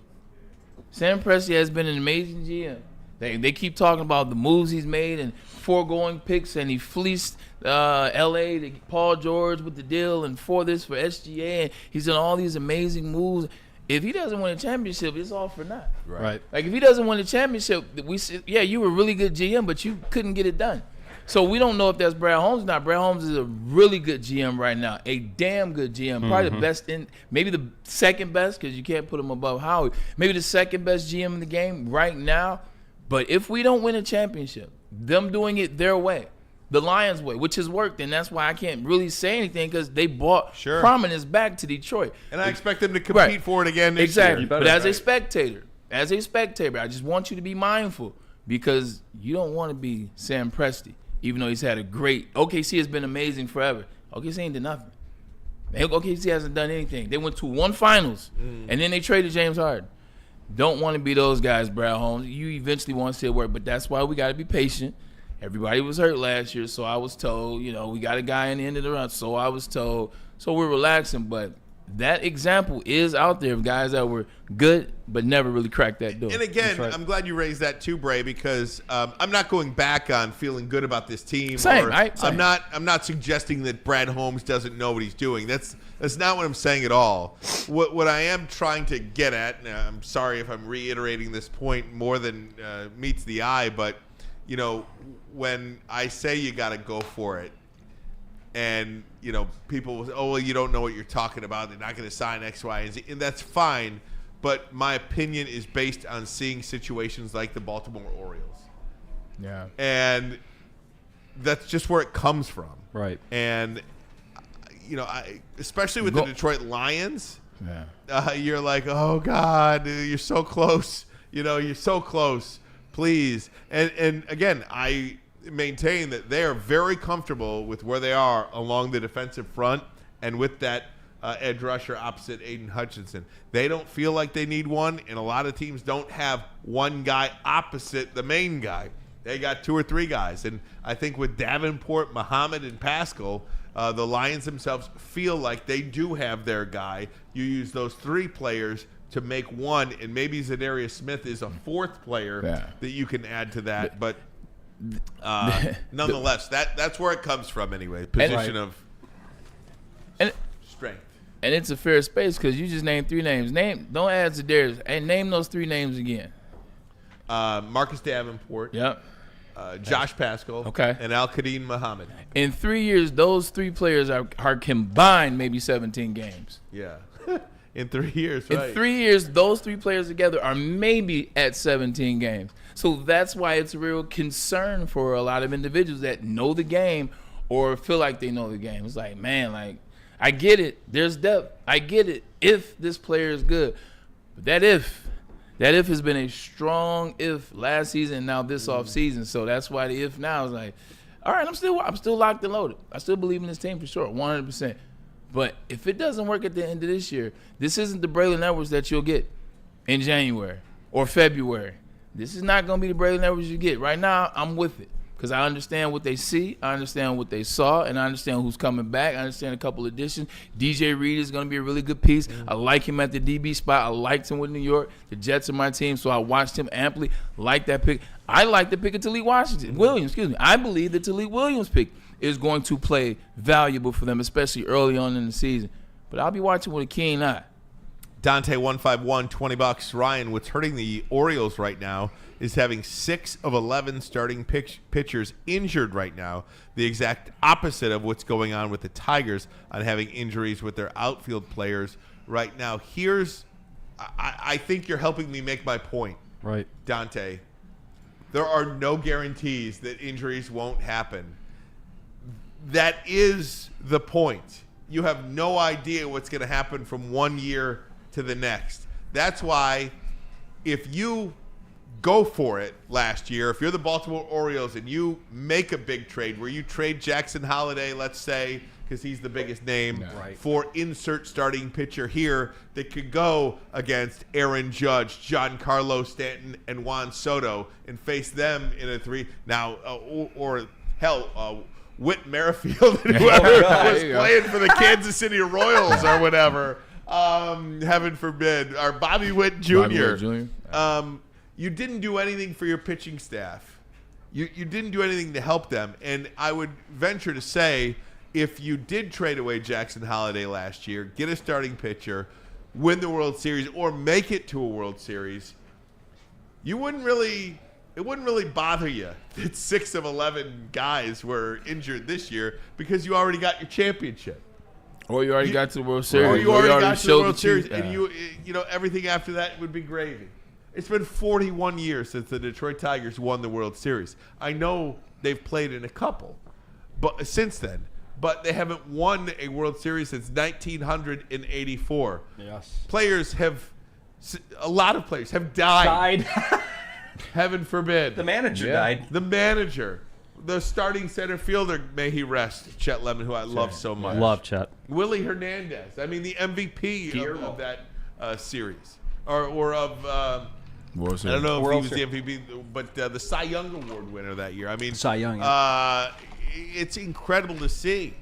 Sam Presti has been an amazing GM. They keep talking about the moves he's made and foregoing picks, and he fleeced L.A. to Paul George with the deal and for SGA, and he's done all these amazing moves. If he doesn't win a championship, it's all for naught. Right. Like, if he doesn't win a championship, you were a really good GM, but you couldn't get it done. So we don't know if that's Brad Holmes or not. Brad Holmes is a really good GM right now, a damn good GM, probably the best maybe the second best because you can't put him above Howie. Maybe the second best GM in the game right now. But if we don't win a championship, them doing it their way, the Lions way, which has worked, and that's why I can't really say anything because they brought prominence back to Detroit. And I expect them to compete for it again this year. But as a spectator, I just want you to be mindful because you don't want to be Sam Presti. Even though he's had a great – OKC has been amazing forever. OKC ain't done nothing. OKC hasn't done anything. They went to one finals, and then they traded James Harden. Don't want to be those guys, Brad Holmes. You eventually want to see it work, but that's why we got to be patient. Everybody was hurt last year, so I was told, we got a guy in the end of the run, so I was told. So we're relaxing, but that example is out there of guys that were good but never really cracked that door. And again, I'm glad you raised that too, Bray, because I'm not going back on feeling good about this team. Same. I'm not suggesting that Brad Holmes doesn't know what he's doing. That's not what I'm saying at all. What I am trying to get at, and I'm sorry if I'm reiterating this point more than meets the eye, but when I say you got to go for it, and people will say, oh, well, you don't know what you're talking about. They're not going to sign X, Y, and Z, and that's fine. But my opinion is based on seeing situations like the Baltimore Orioles. Yeah. And that's just where it comes from. Right. And, especially with the Detroit Lions, you're like, oh, God, you're so close. You're so close. Please. And again, I maintain that they are very comfortable with where they are along the defensive front and with that edge rusher opposite Aiden Hutchinson. They don't feel like they need one, and a lot of teams don't have one guy opposite the main guy. They got two or three guys. And I think with Davenport, Muhammad, and Pascal, the Lions themselves feel like they do have their guy. You use those three players to make one, and maybe Zadarius Smith is a fourth player that you can add to that. But nonetheless, that's where it comes from anyway. Position of strength. And it's a fair space because you just named three names. Don't add Zadarius. And name those three names again. Marcus Davenport. Yep. Josh Pascal. Okay. And Al-Qadim Muhammad. In 3 years, those three players are combined maybe 17 games. Yeah. In 3 years, right. In 3 years, those three players together are maybe at 17 games. So that's why it's a real concern for a lot of individuals that know the game or feel like they know the game. It's like, man, I get it. There's depth. I get it if this player is good. But that if has been a strong if last season and now this offseason. So that's why the if now is like, all right, I'm still locked and loaded. I still believe in this team for sure, 100%. But if it doesn't work at the end of this year, this isn't the Braylon Edwards that you'll get in January or February. This is not going to be the Braylon Edwards you get. Right now, I'm with it. because I understand what they see, I understand what they saw, and I understand who's coming back. I understand a couple additions. DJ Reed is going to be a really good piece. I like him at the DB spot. I liked him with New York. The Jets are my team, so I watched him amply. Like that pick. I like the pick of Williams. I believe the Talik Williams pick is going to play valuable for them, especially early on in the season. But I'll be watching with a keen eye. Dante 151, $20. Ryan, what's hurting the Orioles right now is having 6 of 11 starting pitchers injured right now. The exact opposite of what's going on with the Tigers on having injuries with their outfield players right now. I think you're helping me make my point. Right. Dante, there are no guarantees that injuries won't happen. That is the point. You have no idea what's going to happen from one year to the next. That's why if you go for it last year, if you're the Baltimore Orioles and you make a big trade where you trade Jackson Holliday, let's say, because he's the biggest name, for insert starting pitcher here that could go against Aaron Judge, Giancarlo Stanton, and Juan Soto and face them in a 3. Now, or hell, Whit Merrifield and whoever was playing for the Kansas City Royals or whatever. Heaven forbid. Or Bobby Witt Jr. You didn't do anything for your pitching staff. You didn't do anything to help them. And I would venture to say, if you did trade away Jackson Holliday last year, get a starting pitcher, win the World Series, or make it to a World Series, it wouldn't really bother you that 6 of 11 guys were injured this year because you already got your championship. Or you already got to the World Series. Or you already got to the World Series, and you know everything after that would be gravy. It's been 41 years since the Detroit Tigers won the World Series. I know they've played in a couple, but since then, but they haven't won a World Series since 1984. Yes. A lot of players have died. Heaven forbid. The manager died. The manager. The starting center fielder, may he rest, Chet Lemon, who I love so much. Love Chet. Willie Hernandez. I mean, the MVP of that series. Or of, I don't know if he was the MVP, but the Cy Young Award winner that year. I mean, Cy Young. It's incredible to see.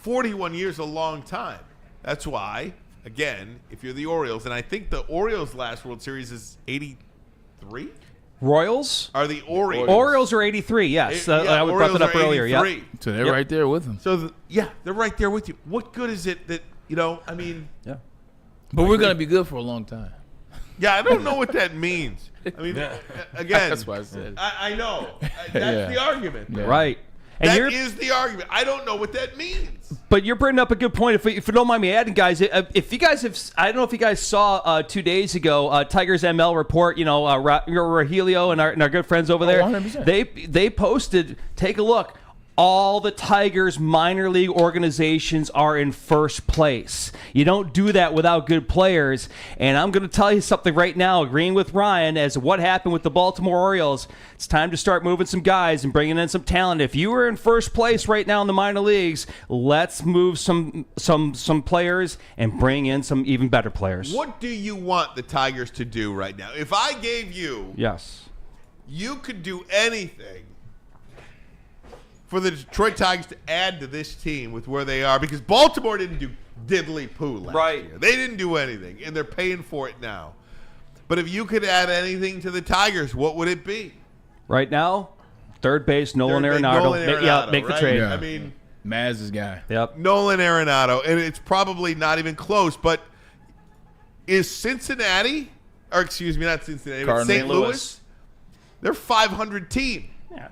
41 years is a long time. That's why, again, if you're the Orioles, and I think the Orioles' last World Series is 83? Royals? Are the Orioles? Orioles are 83, yes. I brought that up earlier. Yeah. So they're right there with them. So, they're right there with you. What good is it that, I mean. Yeah. But we're going to be good for a long time. Yeah, I don't know what that means. I mean, again. That's what I said. I know. That's the argument. Yeah. Right. And that is the argument. I don't know what that means. But you're bringing up a good point. If you don't mind me adding, guys, if you guys have, I don't know if you guys saw 2 days ago, Tigers ML report, Rogelio and our good friends over there, 100%. They posted, take a look. All the Tigers minor league organizations are in first place. You don't do that without good players. And I'm going to tell you something right now, agreeing with Ryan as to what happened with the Baltimore Orioles. It's time to start moving some guys and bringing in some talent. If you were in first place right now in the minor leagues, let's move some players and bring in some even better players. What do you want the Tigers to do right now? If I gave you, you could do anything for the Detroit Tigers to add to this team with where they are, because Baltimore didn't do diddly poo last year. They didn't do anything, and they're paying for it now. But if you could add anything to the Tigers, what would it be? Right now, third base, Nolan Arenado. Make the trade. Yeah. I mean, Maz's guy. Yep. Nolan Arenado, and it's probably not even close, but is Cincinnati, or excuse me, not Cincinnati, but St. Louis, they're 500 team. Yeah.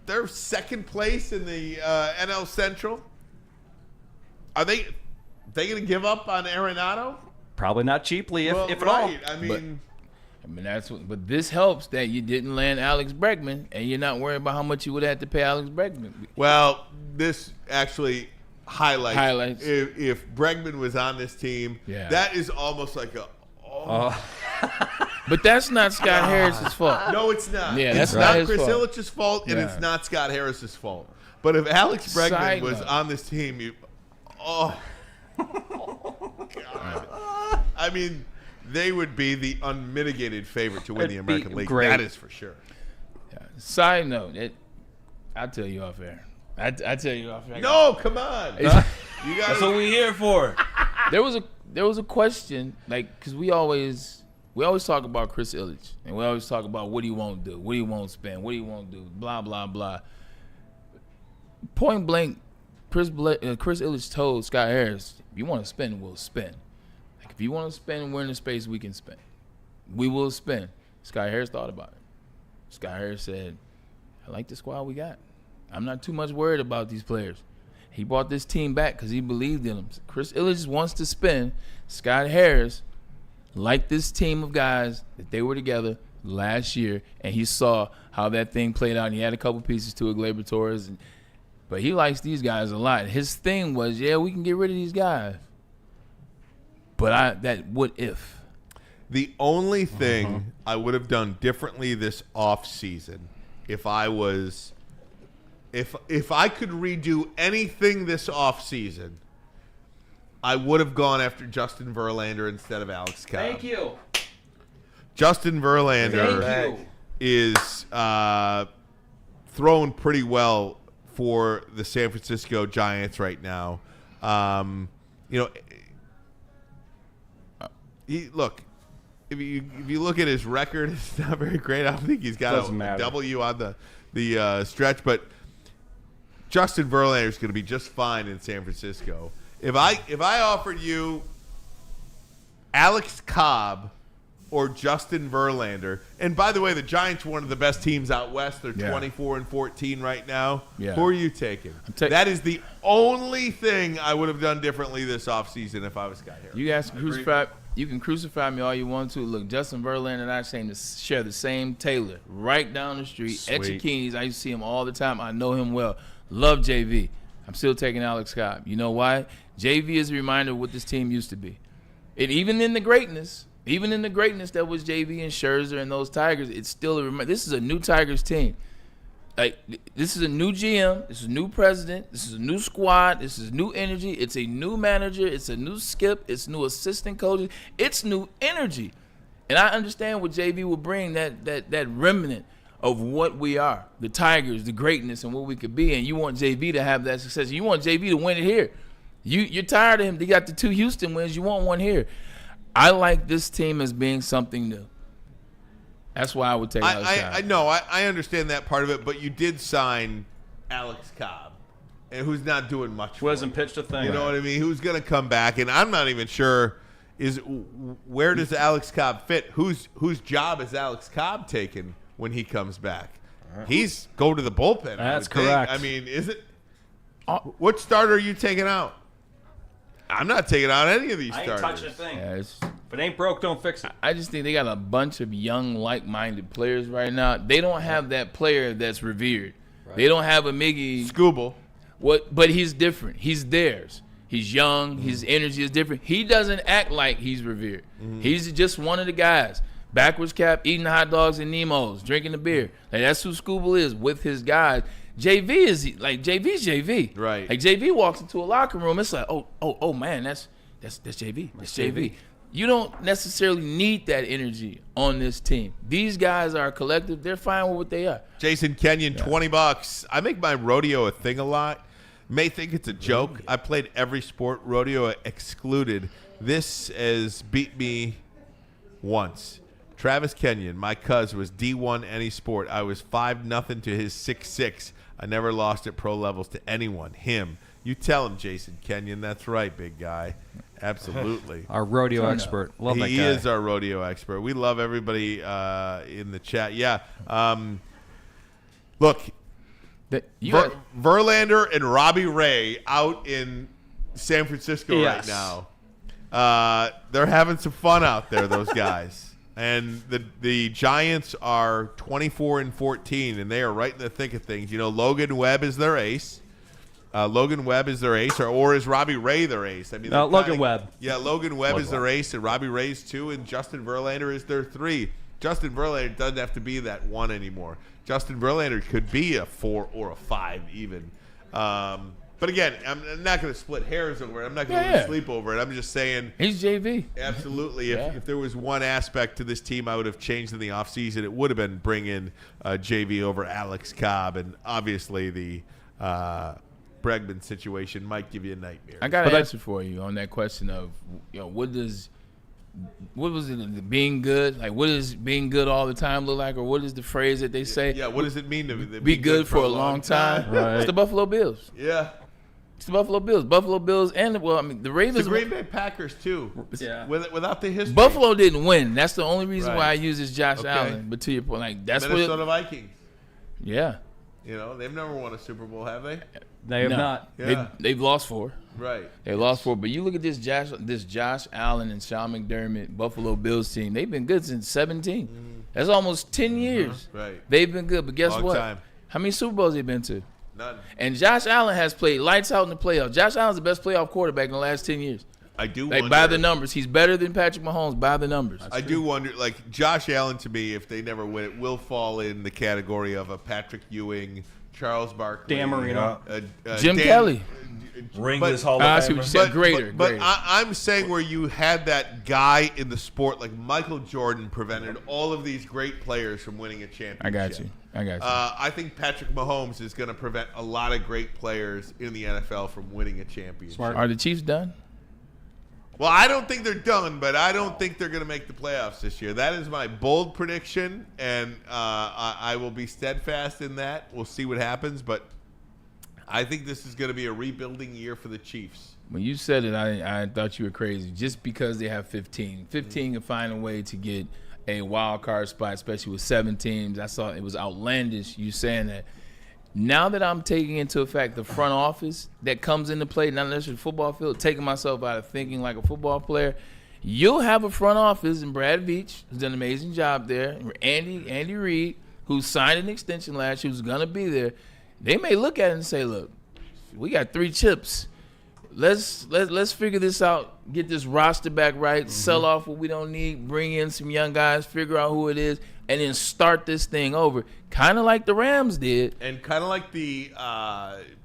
They're second place in the NL Central. Are they going to give up on Arenado? Probably not cheaply, if at all. I mean, but this helps that you didn't land Alex Bregman, and you're not worried about how much you would have to pay Alex Bregman. Well, this actually highlights. If Bregman was on this team, that is almost like a. But that's not Scott Harris's fault. No, it's not. Yeah, it's not Chris Ilitch's fault, and it's not Scott Harris's fault. But if Alex Bregman was on this team, God. I mean, they would be the unmitigated favorite to win the American League. Great. That is for sure. Side note, I'll tell you off air. I tell you off air. No, come on. You That's what we here for. There was a question, like, because we always talk about Chris Ilitch, and we always talk about what he won't do, what he won't spend, what he won't do, blah blah blah. Point blank, Chris Ilitch told Scott Harris, "If you want to spend, we'll spend. Like, if you want to spend, we're in the space we can spend. We will spend." Scott Harris thought about it. Scott Harris said, "I like the squad we got. I'm not too much worried about these players." He brought this team back because he believed in them. Chris Ilitch wants to spend. Scott Harris liked this team of guys that they were together last year, and he saw how that thing played out. And he had a couple pieces to it, Gleyber Torres, but he likes these guys a lot. His thing was, yeah, we can get rid of these guys, but what if? The only thing I would have done differently this offseason, if I could redo anything this offseason, I would have gone after Justin Verlander instead of Alex Cobb. Thank you. Justin Verlander is throwing pretty well for the San Francisco Giants right now. If you look at his record, it's not very great. I don't think he's got a W on the stretch, but Justin Verlander is going to be just fine in San Francisco. If I offered you Alex Cobb or Justin Verlander, and by the way, the Giants are one of the best teams out west. They're 24-14 right now. Yeah. Who are you taking? That is the only thing I would have done differently this offseason if I was Scott Harris. You guys can crucify me all you want to. Look, Justin Verlander and I share the same tailor right down the street at Chiquinis. I used to see him all the time. I know him well. Love JV. I'm still taking Alex Cobb. You know why? JV is a reminder of what this team used to be. Even in the greatness that was JV and Scherzer and those Tigers, it's still a reminder. This is a new Tigers team. Like, this is a new GM. This is a new president. This is a new squad. This is new energy. It's a new manager. It's a new skip. It's new assistant coaches. It's new energy. And I understand what JV will bring, that remnant of what we are, the Tigers, the greatness, and what we could be. And you want JV to have that success. You want JV to win it here. You're tired of him. They got the 2 Houston wins. You want one here. I like this team as being something new. That's why I would take Alex Cobb. I know. I understand that part of it, but you did sign Alex Cobb, and who's not doing much. Who hasn't pitched a thing. You know what I mean? Who's going to come back? And I'm not even sure where does Alex Cobb fit? Whose job is Alex Cobb taking when he comes back? He's go to the bullpen. That's correct. I mean, is it? What starter are you taking out? I'm not taking out any of these starters. I ain't touching a thing. Yeah, if it ain't broke, don't fix it. I just think they got a bunch of young, like-minded players right now. They don't have that player that's revered. Right. They don't have a Miggy Scooble. But he's different. He's theirs. He's young. His energy is different. He doesn't act like he's revered. He's just one of the guys. Backwards cap, eating hot dogs and Nemo's, drinking the beer. Like, that's who Scooble is with his guys. JV's JV. Right. Like, JV walks into a locker room, it's like, oh man, that's JV. That's JV. You don't necessarily need that energy on this team. These guys are a collective. They're fine with what they are. Jason Kenyon, $20. I make my rodeo a thing a lot. May think it's a joke. I played every sport, rodeo excluded. This has beat me once. Travis Kenyon, my cuz, was D1 any sport. I was 5-0 to his 6'6". I never lost at pro levels to anyone. Him. You tell him, Jason Kenyon. That's right, big guy. Absolutely. Our rodeo expert. Love that guy. He is our rodeo expert. We love everybody in the chat. Yeah. Look, Verlander and Robbie Ray out in San Francisco right now. They're having some fun out there, those guys. And the Giants are 24-14, and they are right in the thick of things. You know, Logan Webb is their ace. Or is Robbie Ray their ace? I mean, Logan Webb. Yeah, Logan Webb is their ace, and Robbie Ray's 2, and Justin Verlander is their 3. Justin Verlander doesn't have to be that 1 anymore. Justin Verlander could be a 4 or a 5 even. But again, I'm not going to split hairs over it. I'm not going to lose sleep over it. I'm just saying. He's JV. Absolutely. If there was one aspect to this team I would have changed in the offseason, it would have been bringing JV over Alex Cobb. And obviously the Bregman situation might give you a nightmare. I got an answer for you on that question of, what was it, being good? Like, what does being good all the time look like? Or what is the phrase that they say? Yeah, what does it mean to be good for a long time? Right. It's the Buffalo Bills. Yeah. It's the Buffalo Bills. Buffalo Bills and, the Ravens. The Green Bay Packers, too. Yeah. Without the history. Buffalo didn't win. That's the only reason Right. why I use this Josh Okay. Allen. But to your point, like, that's Minnesota Vikings. Yeah. They've never won a Super Bowl, have they? They have not. Yeah. They've lost 4. Right. They lost 4. But you look at this Josh Allen and Sean McDermott Buffalo Bills team. They've been good since 17. That's almost 10 years. Right. They've been good. But guess Long what? time. How many Super Bowls they been to? None. And Josh Allen has played lights out in the playoffs. Josh Allen's the best playoff quarterback in the last 10 years. I do Like, wonder. by the numbers. He's better than Patrick Mahomes by the numbers. I do wonder, like, Josh Allen, to me, if they never win it, will fall in the category of a Patrick Ewing, Charles Barkley, Dan Marino. Jim Kelly. Ringless But- Hall I of see what you Famer. said. Greater. But I'm saying where you had that guy in the sport, like Michael Jordan, prevented all of these great players from winning a championship. I got you. I think Patrick Mahomes is going to prevent a lot of great players in the NFL from winning a championship. Smart. Are the Chiefs done? Well, I don't think they're done, but I don't think they're going to make the playoffs this year. That is my bold prediction, and I will be steadfast in that. We'll see what happens, but I think this is going to be a rebuilding year for the Chiefs. When you said it, I thought you were crazy. Just because they have 15. 15 can find a way to get a wild card spot, especially with 7 teams. I saw it was outlandish, you saying that. Now that I'm taking into effect the front office that comes into play, not necessarily the football field, taking myself out of thinking like a football player, you'll have a front office in Brad Veach, who's done an amazing job there, Andy Reid, who signed an extension last year, who's going to be there. They may look at it and say, look, we got 3 chips. Let's figure this out, get this roster back right, sell off what we don't need, bring in some young guys, figure out who it is, and then start this thing over. Kind of like the Rams did. And kind of like the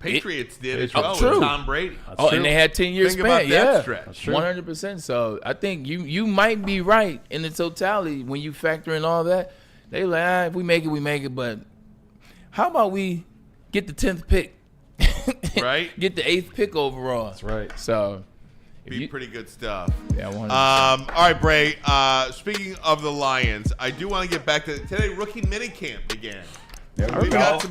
Patriots did as well true. with Tom Brady. And they had 10 years Think about span. that Yeah, stretch. 100%. So I think you might be right in the totality when you factor in all that. They like, if we make it, we make it. But how about we get the 10th pick? Right? Get the 8th pick overall. That's right. So Be pretty good stuff. Yeah, 100%. All right, Bray. Speaking of the Lions, I do want to get back to today. Rookie minicamp began. We've got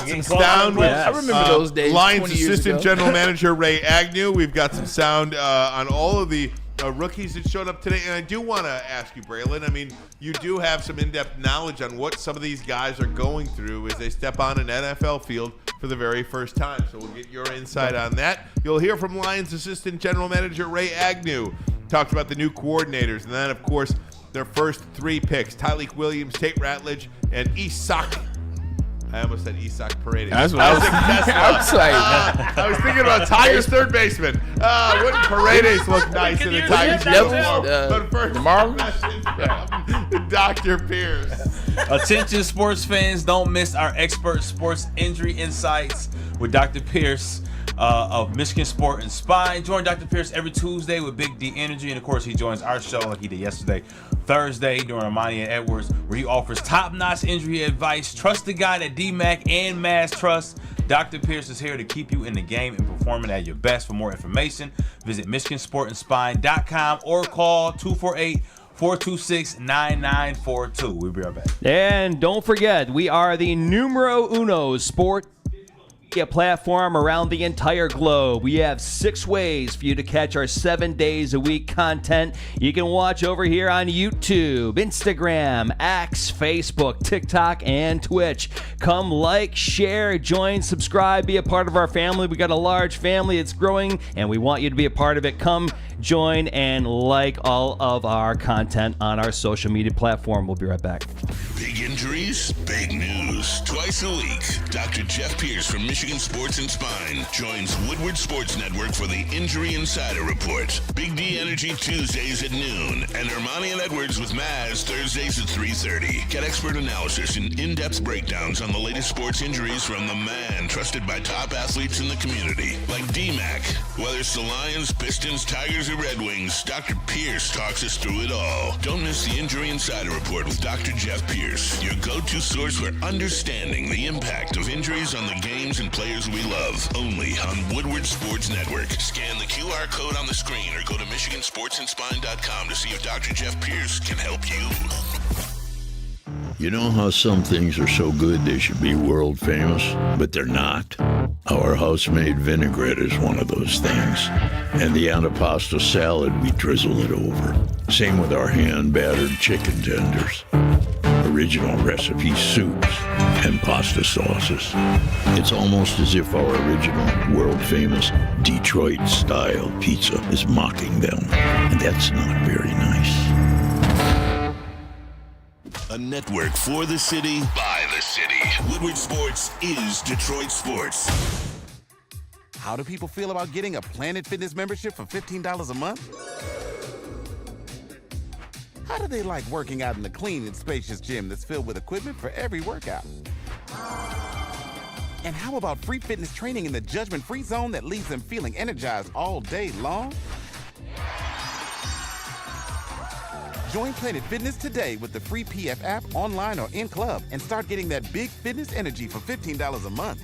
some sound with I remember those days. Lions 20 years assistant ago. general manager Ray Agnew. We've got some sound on all of the rookies that showed up today. And I do want to ask you, Braylon, I mean, you do have some in-depth knowledge on what some of these guys are going through as they step on an NFL field for the very first time. So we'll get your insight on that. You'll hear from Lions assistant general manager Ray Agnew. Talked about the new coordinators. And then, of course, their first 3 picks, Tyleek Williams, Tate Ratledge, and Isak. I almost said Isak Paredes. That's what I was I was thinking about Tigers third baseman. Wouldn't Paredes look nice in a Tigers uniform? But first, Dr. Pierce. Attention sports fans, don't miss our expert sports injury insights with Dr. Pierce of Michigan Sport and Spine. Join Dr. Pierce every Tuesday with Big D Energy. And of course, he joins our show like he did yesterday, Thursday, during Ermanni and Edwards, where he offers top-notch injury advice. Trust the guy that DMAC and Maz trust. Dr. Pierce is here to keep you in the game and performing at your best. For more information, visit MichiganSportandSpine.com or call 248-426-9942. We'll be right back. And don't forget, we are the numero uno sport media platform around the entire globe. We have 6 ways for you to catch our 7 days a week content. You can watch over here on YouTube, Instagram, X, Facebook, TikTok, and Twitch. Come like, share, join, subscribe, be a part of our family. We got a large family. It's growing, and we want you to be a part of it. Come Join and like all of our content on our social media platform. We'll be right back. Big injuries, big news. Twice a week, Dr. Jeff Pierce from Michigan Sports and Spine joins Woodward Sports Network for the Injury Insider Report. Big D Energy Tuesdays at noon, and Ermanni and Edwards with Maz Thursdays at 3:30. Get expert analysis and in-depth breakdowns on the latest sports injuries from the man trusted by top athletes in the community, like D-Mac. Whether it's the Lions, Pistons, Tigers, or Red Wings, Dr. Pierce talks us through it all. Don't miss the Injury Insider Report with Dr. Jeff Pierce, your go-to source for understanding the impact of injuries on the games and players we love. Only on Woodward Sports Network. Scan the QR code on the screen or go to MichiganSportsAndSpine.com to see if Dr. Jeff Pierce can help you. You know how some things are so good they should be world famous, but they're not? Our house-made vinaigrette is one of those things. And the antipasto salad, we drizzle it over. Same with our hand-battered chicken tenders. Original recipe soups and pasta sauces. It's almost as if our original, world-famous Detroit-style pizza is mocking them. And that's not very nice. A network for the city, by the city. Woodward Sports is Detroit Sports. How do people feel about getting a Planet Fitness membership for $15 a month? How do they like working out in the clean and spacious gym that's filled with equipment for every workout? And how about free fitness training in the judgment-free zone that leaves them feeling energized all day long? Join Planet Fitness today with the free PF app, online or in club, and start getting that big fitness energy for $15 a month.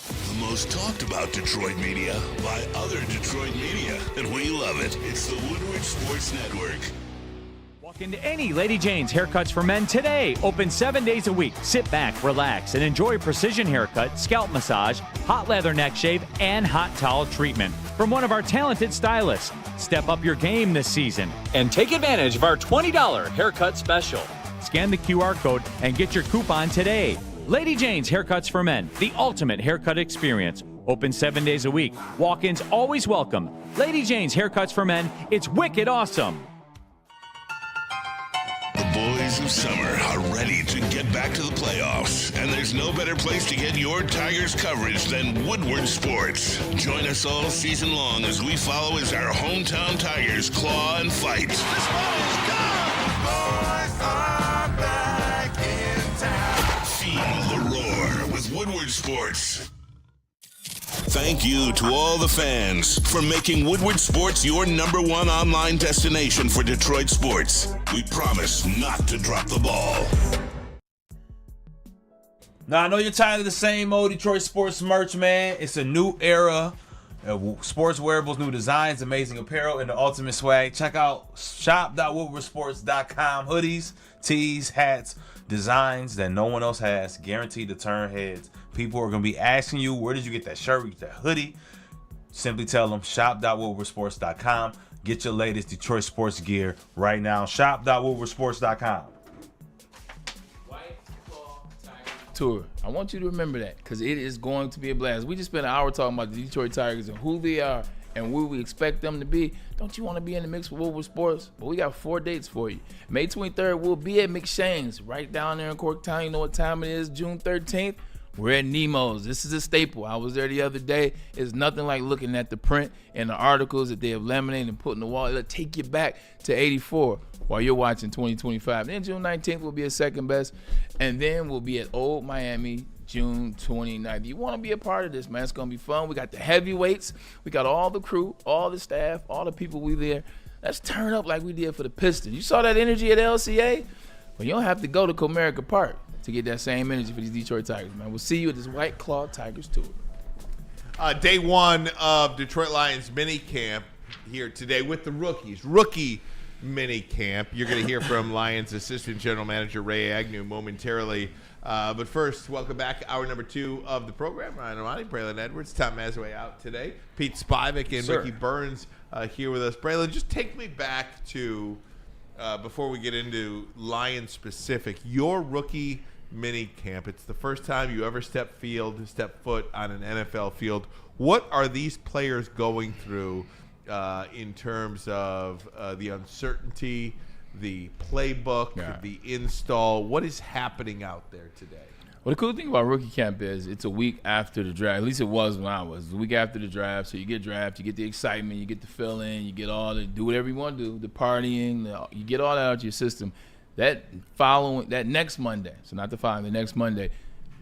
The most talked about Detroit media by other Detroit media, and we love it. It's the Woodward Sports Network. Walk into any Lady Jane's Haircuts for Men today. Open 7 days a week. Sit back, relax, and enjoy precision haircut, scalp massage, hot leather neck shave, and hot towel treatment from one of our talented stylists. Step up your game this season and take advantage of our $20 haircut special. Scan the QR code and get your coupon today. Lady Jane's Haircuts for Men, the ultimate haircut experience. Open 7 days a week. Walk-ins always welcome. Lady Jane's Haircuts for Men, it's wicked awesome. The boys of summer are ready to get back to the playoffs, and there's no better place to get your Tigers coverage than Woodward Sports. Join us all season long as we follow as our hometown Tigers claw and fight. This ball is gone! The boys are back in town. Feel the roar with Woodward Sports. Thank you to all the fans for making Woodward Sports your #1 online destination for Detroit sports. We promise not to drop the ball. Now, I know you're tired of the same old Detroit sports merch, man. It's a new era of sports wearables, new designs, amazing apparel, and the ultimate swag. Check out shop.woodwardsports.com. Hoodies, tees, hats, designs that no one else has, guaranteed to turn heads. People are going to be asking you, where did you get that shirt, where did you get that hoodie? Simply tell them shop.woodwardsports.com. Get your latest Detroit sports gear right now. Shop.woodwardsports.com. Tour. I want you to remember that because it is going to be a blast. We just spent an hour talking about the Detroit Tigers and who they are and where we expect them to be. Don't you want to be in the mix with Woodward Sports? But we got 4 dates for you. May 23rd, we'll be at McShane's right down there in Corktown. You know what time it is? June 13th. We're at Nemo's. This is a staple. I was there the other day. It's nothing like looking at the print and the articles that they have laminated and put in the wall. It'll take you back to 84 while you're watching 2025. Then June 19th will be a second best. And then we'll be at Old Miami June 29th. You want to be a part of this, man. It's going to be fun. We got the heavyweights. We got all the crew, all the staff, all the people we there. Let's turn up like we did for the Pistons. You saw that energy at LCA? Well, you don't have to go to Comerica Park to get that same energy for these Detroit Tigers, man. We'll see you at this White Claw Tigers tour. Day one of Detroit Lions mini camp here today with the rookies. Rookie mini camp. You're going to hear from Lions Assistant General Manager Ray Agnew momentarily. But first, welcome back. Hour number 2 of the program. Ryan Ermanni, Braylon Edwards, Tom Mazaway out today. Pete Spivak and Ricky Burns here with us. Braylon, just take me back to, before we get into Lions specific, your rookie mini camp. It's the first time you ever step foot on an NFL field. What are these players going through in terms of the uncertainty, the playbook, the install? What is happening out there today? Well, the cool thing about rookie camp is it's a week after the draft. At least it was when I was. It was a week after the draft. So you get drafted, you get the excitement, you get the feeling, you get all the do whatever you want to do, the partying, you get all that out of your system. That next Monday, so not the following, the next Monday,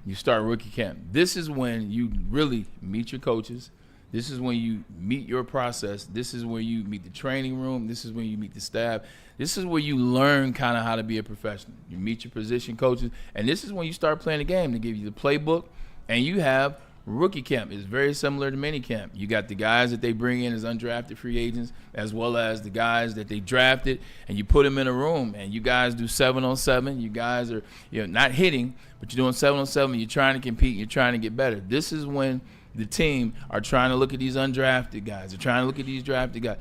you start rookie camp. This is when you really meet your coaches. This is when you meet your process. This is where you meet the training room. This is when you meet the staff. This is where you learn kind of how to be a professional. You meet your position coaches, and this is when you start playing the game. They give you the playbook, and you have rookie camp. It's very similar to mini camp. You got the guys that they bring in as undrafted free agents, as well as the guys that they drafted, and you put them in a room, and you guys do 7-on-7. You guys are not hitting, but you're doing 7-on-7. You're trying to compete. You're trying to get better. This is when the team are trying to look at these undrafted guys. They're trying to look at these drafted guys.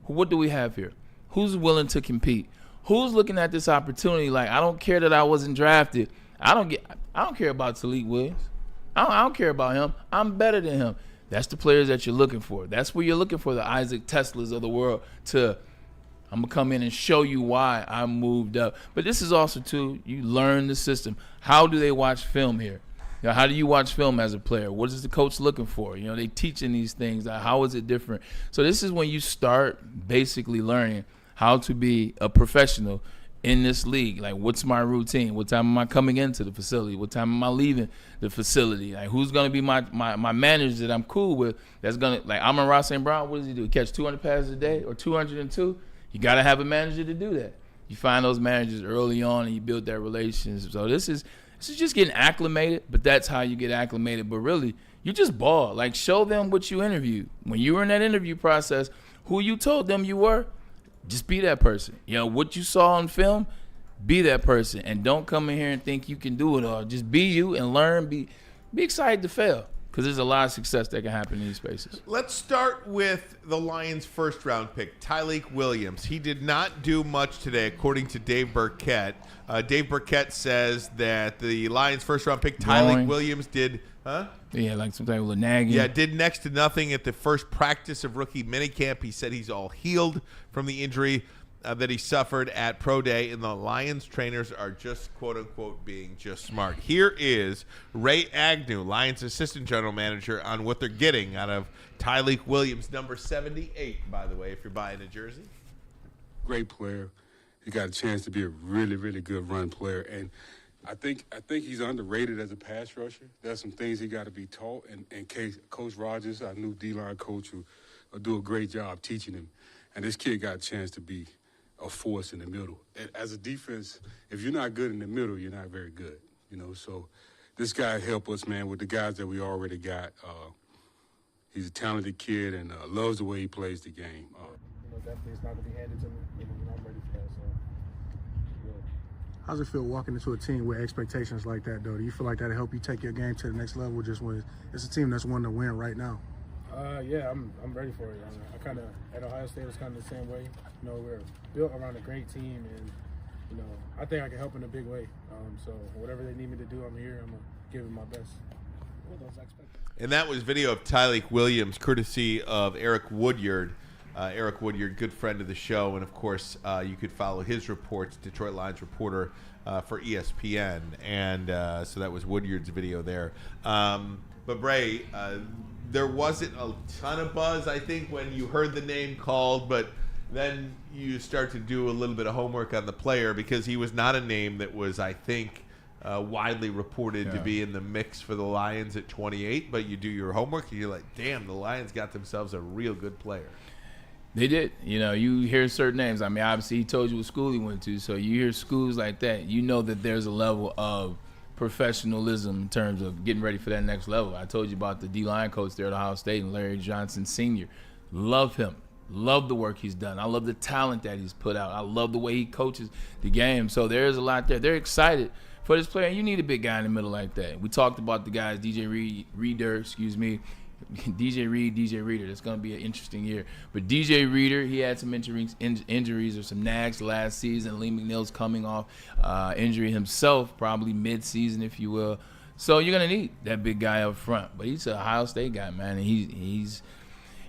What do we have here? Who's willing to compete? Who's looking at this opportunity like, I don't care that I wasn't drafted. I don't care about Talik Williams. I don't care about him. I'm better than him. That's the players that you're looking for. That's where you're looking for the Isaac Teslas of the world I'm going to come in and show you why I moved up. But this is also, too, you learn the system. How do they watch film here? How do you watch film as a player? What is the coach looking for? They teaching these things. How is it different? So this is when you start basically learning how to be a professional in this league. Like, what's my routine? What time am I coming into the facility? What time am I leaving the facility? Like, who's going to be my manager that I'm cool with that's going to, like, Amon-Ra St. Brown, what does he do? He catch 200 passes a day or 202? You got to have a manager to do that. You find those managers early on and you build that relationship. So this is just getting acclimated, but that's how you get acclimated. But really, you just ball. Like, show them what you interviewed. When you were in that interview process, who you told them you were, just be that person. What you saw on film, be that person. And don't come in here and think you can do it all. Just be you and learn. Be excited to fail, because there's a lot of success that can happen in these spaces. Let's start with the Lions' first-round pick, Talik Williams. He did not do much today, according to Dave Burkett. Dave Burkett says that the Lions' first-round pick, Talik Williams, did – Yeah, like some type of nagging. Yeah, did next to nothing at the first practice of rookie minicamp. He said he's all healed from the injury that he suffered at Pro Day, and the Lions trainers are just, quote-unquote, being just smart. Here is Ray Agnew, Lions assistant general manager, on what they're getting out of Talik Williams, number 78, by the way, if you're buying a jersey. Great player. He got a chance to be a really, really good run player, and I think he's underrated as a pass rusher. There's some things he got to be taught, and Coach Rogers, our new D-line coach, will do a great job teaching him. And this kid got a chance to be a force in the middle. As a defense, if you're not good in the middle, you're not very good. So this guy helped us, man, with the guys that we already got. He's a talented kid and loves the way he plays the game. Definitely it's not going to be handed to me. I'm ready for that. So, How's it feel walking into a team with expectations like that, though? Do you feel like that'll help you take your game to the next level just when it's a team that's wanting to win right now? Yeah, I'm ready for it. I kind of, at Ohio State, it's kind of the same way. We're built around a great team, and, I think I can help in a big way. So whatever they need me to do, I'm here. I'm going to give it my best. What those expectations? And that was video of Talik Williams, courtesy of Eric Woodward. Eric Woodward, good friend of the show, and of course you could follow his reports, Detroit Lions reporter for ESPN, and so that was Woodward's video there. But Bray, there wasn't a ton of buzz, I think, when you heard the name called, but then you start to do a little bit of homework on the player, because he was not a name that was, I think, widely reported to be in the mix for the Lions at 28, but you do your homework and you're like, damn, the Lions got themselves a real good player. They did. You hear certain names. I mean, obviously he told you what school he went to, so you hear schools like that, you know that there's a level of professionalism in terms of getting ready for that next level. I told you about the D-line coach there at Ohio State, and Larry Johnson Sr. Love him. Love the work he's done. I love the talent that he's put out. I love the way he coaches the game. So there's a lot there. They're excited for this player. You need a big guy in the middle like that. We talked about the guys, DJ Reader, DJ Reader. That's going to be an interesting year. But DJ Reader, he had some injuries or some nags last season. Lee McNeil's coming off injury himself, probably mid-season, if you will. So you're going to need that big guy up front. But he's an Ohio State guy, man. And he's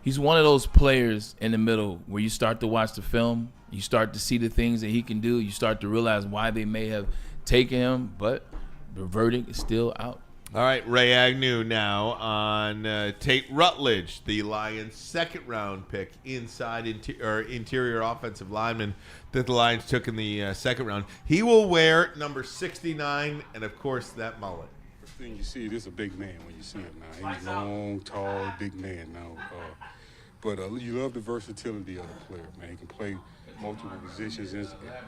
he's one of those players in the middle where you start to watch the film, you start to see the things that he can do, you start to realize why they may have taken him, but the verdict is still out. All right, Ray Agnew now on Tate Rutledge, the Lions' second-round pick, interior offensive lineman that the Lions took in the second round. He will wear number 69 and, of course, that mullet. First thing you see, this is a big man when you see him now. He's long, tall, big man now. But you love the versatility of the player, man. He can play multiple positions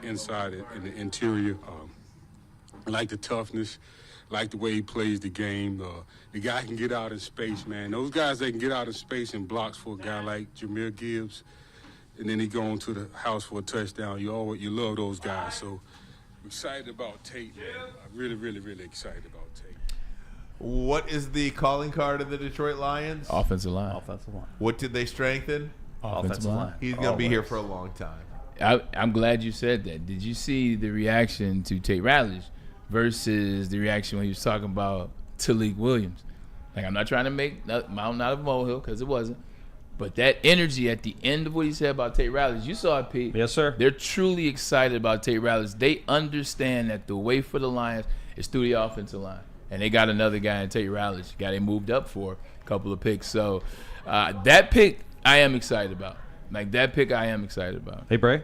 inside in the interior. I like the toughness. Like the way he plays the game. The guy can get out in space, man. Those guys that can get out in space and blocks for a guy like Jahmyr Gibbs, and then he go into the house for a touchdown. You love those guys. So excited about Tate, man. I'm really, really, really excited about Tate. What is the calling card of the Detroit Lions? Offensive line. What did they strengthen? Offensive line. He's going to be here for a long time. I'm glad you said that. Did you see the reaction to Tate Rutledge versus the reaction when he was talking about Talik Williams? Like, I'm not trying to make mountain out of a molehill, because it wasn't. But that energy at the end of what he said about Tate Rutledge, you saw it, Pete. Yes, sir. They're truly excited about Tate Rutledge. They understand that the way for the Lions is through the offensive line. And they got another guy in Tate Rutledge, guy they moved up for a couple of picks. So that pick I am excited about. Hey, Bray?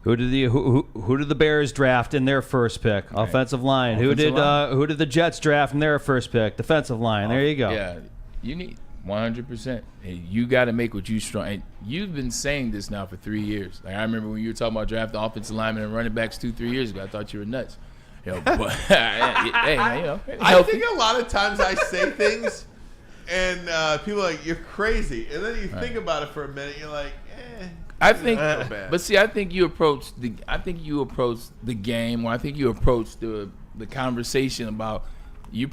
Who did the Bears draft in their first pick? Right. Offensive line. Who did the Jets draft in their first pick? Defensive line. There you go. Yeah, you need 100%. Hey, you got to make what you strong. And you've been saying this now for 3 years. Like, I remember when you were talking about drafting offensive linemen and running backs 2-3 years ago. I thought you were nuts. But hey, man, I think a lot of times I say things, and people are like, "You're crazy," and then you think about it for a minute. You're like, "Eh." I think, but see, I think you approach the game, or I think you approach the conversation about you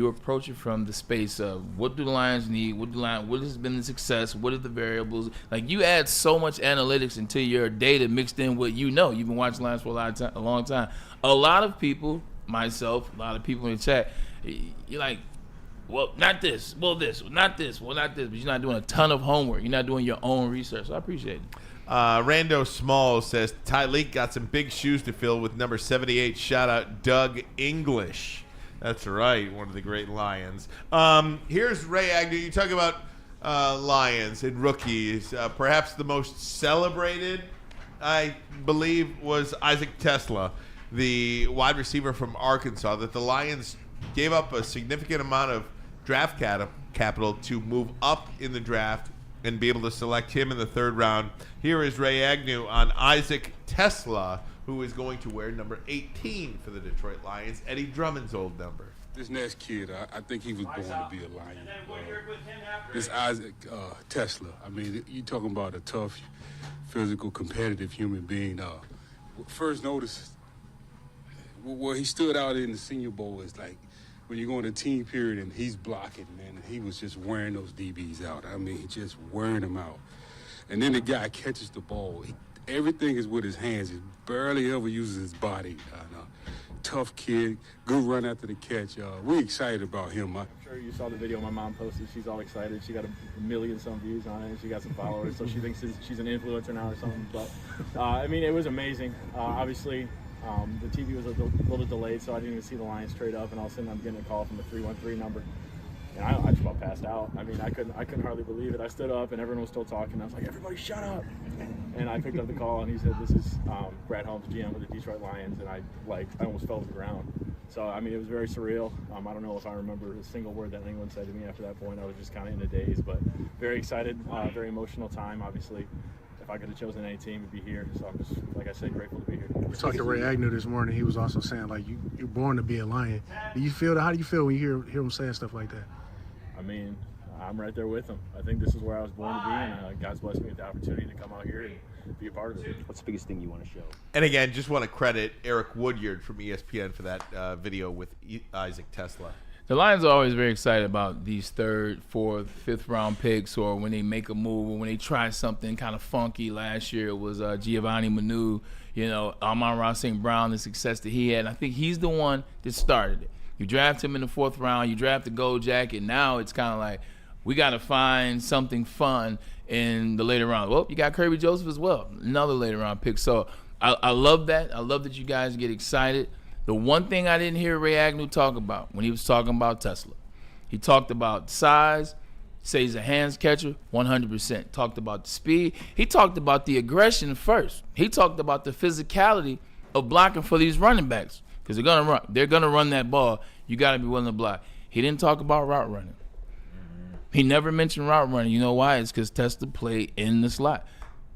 approach it from the space of what do the Lions need, what has been the success, what are the variables. Like, you add so much analytics into your data mixed in what you know. You've been watching Lions for a long time. A lot of people, myself, a lot of people in the chat, you're like, well, not this, well, this, not this, well, not this. But you're not doing a ton of homework. You're not doing your own research. So I appreciate it. Rando Smalls says, Tyleek got some big shoes to fill with number 78. Shout out Doug English. That's right, one of the great Lions. Here's Ray Agnew. You talk about Lions and rookies. Perhaps the most celebrated, I believe, was Isaac Tesla, the wide receiver from Arkansas, that the Lions gave up a significant amount of draft capital to move up in the draft and be able to select him in the third round. Here is Ray Agnew on Isaac Tesla, who is going to wear number 18 for the Detroit Lions, Eddie Drummond's old number. This next kid, I think he was born to be a Lion. This Isaac Tesla, I mean, you're talking about a tough, physical, competitive human being. First notice, where he stood out in the Senior Bowl is like, when you go into team period and he's blocking, man, and he was just wearing those DBs out. I mean, just wearing them out. And then the guy catches the ball. Everything is with his hands. He barely ever uses his body. Tough kid, good run after the catch. We're excited about him. I'm sure you saw the video my mom posted. She's all excited. She got a million some views on it. She got some followers, so she thinks she's an influencer now or something. But, I mean, it was amazing. Obviously, the TV was a little delayed, so I didn't even see the Lions trade up, and all of a sudden I'm getting a call from a 313 number. And I just about passed out. I mean, I couldn't hardly believe it. I stood up, and everyone was still talking. I was like, everybody shut up. And I picked up the call, and he said, this is Brad Holmes, GM of the Detroit Lions. And I almost fell to the ground. So, I mean, it was very surreal. I don't know if I remember a single word that anyone said to me after that point. I was just kind of in a daze, but very excited, very emotional time, obviously. If I could have chosen any team, it'd be here. So I'm just, like I said, grateful to be here. We talked to Ray Agnew this morning. He was also saying, like, you're born to be a Lion. How do you feel when you hear him saying stuff like that? I mean, I'm right there with him. I think this is where I was born to be, and God's blessed me with the opportunity to come out here and be a part of it. What's the biggest thing you want to show? And again, just want to credit Eric Woodyard from ESPN for that video with Isaac Tesla. The Lions are always very excited about these third, fourth, fifth round picks, or when they make a move, or when they try something kind of funky. Last year it was Giovanni Manu, Amon-Ra St. Brown, the success that he had. And I think he's the one that started it. You draft him in the fourth round, you draft the gold jacket. Now it's kind of like, we got to find something fun in the later round. Well, you got Kirby Joseph as well, another later round pick. So I love that. I love that you guys get excited. The one thing I didn't hear Ray Agnew talk about when he was talking about Tesla, he talked about size, say he's a hands catcher, 100%. Talked about the speed. He talked about the aggression first. He talked about the physicality of blocking for these running backs because they're gonna run. They're gonna run that ball. You got to be willing to block. He didn't talk about route running. He never mentioned route running. You know why? It's because Tesla played in the slot.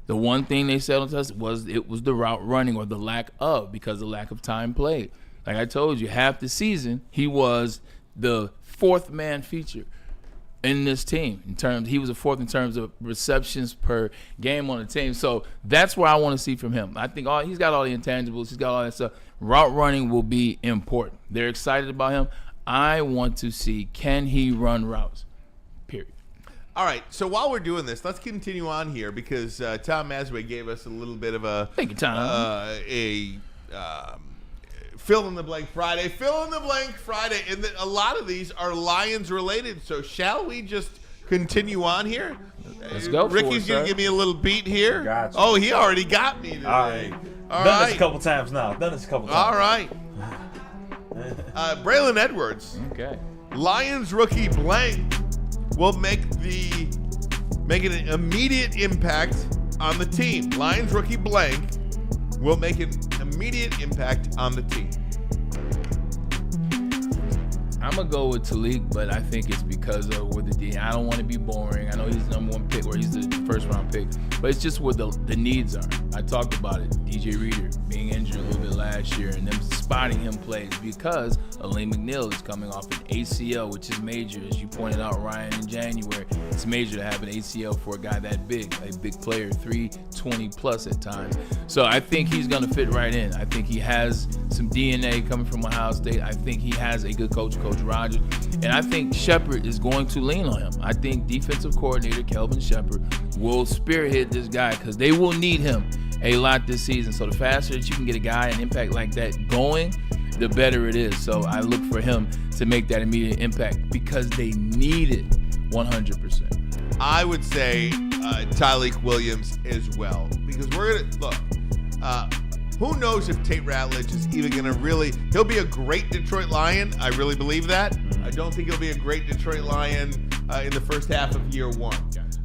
The one thing they said on Tesla was it was the route running or the lack of, because the lack of time played. Like I told you, half the season he was the fourth man feature in this team. He was a fourth in terms of receptions per game on the team. So that's what I want to see from him. I think he's got all the intangibles. He's got all that stuff. Route running will be important. They're excited about him. I want to see, can he run routes? Period. All right, so while we're doing this, let's continue on here because Tom Masway gave us a little bit of a Thank you, Tom. Fill in the blank Friday. Fill in the blank Friday, and a lot of these are Lions related. So shall we just continue on here? Let's go. Ricky's gonna give me a little beat here. Gotcha. Oh, he already got me today. All right. Done this a couple times now. All right. Braylon Edwards. Okay. Lions rookie blank will make an immediate impact on the team. Lions rookie blank will make an immediate impact on the team. I'm going to go with Talik, but I think it's because of where I don't want to be boring. I know he's the number one pick, or he's the first round pick, but it's just where the needs are. I talked about it. DJ Reader being injured a little bit last year and them spotting him plays because Elaine McNeil is coming off an ACL, which is major. As you pointed out, Ryan, in January, it's major to have an ACL for a guy that big, a big player, 320 plus at times. So I think he's going to fit right in. I think he has some DNA coming from Ohio State. I think he has a good coach, Coach Rogers. And I think Shepard is going to lean on him. I think defensive coordinator Kelvin Shepard will spearhead this guy because they will need him a lot this season. So the faster that you can get a guy, an impact like that going, the better it is. So I look for him to make that immediate impact because they need it 100%. I would say Tyleek Williams as well because we're going to look. Who knows if Tate Ratledge is even going to he'll be a great Detroit Lion. I really believe that. I don't think he'll be a great Detroit Lion in the first half of year one.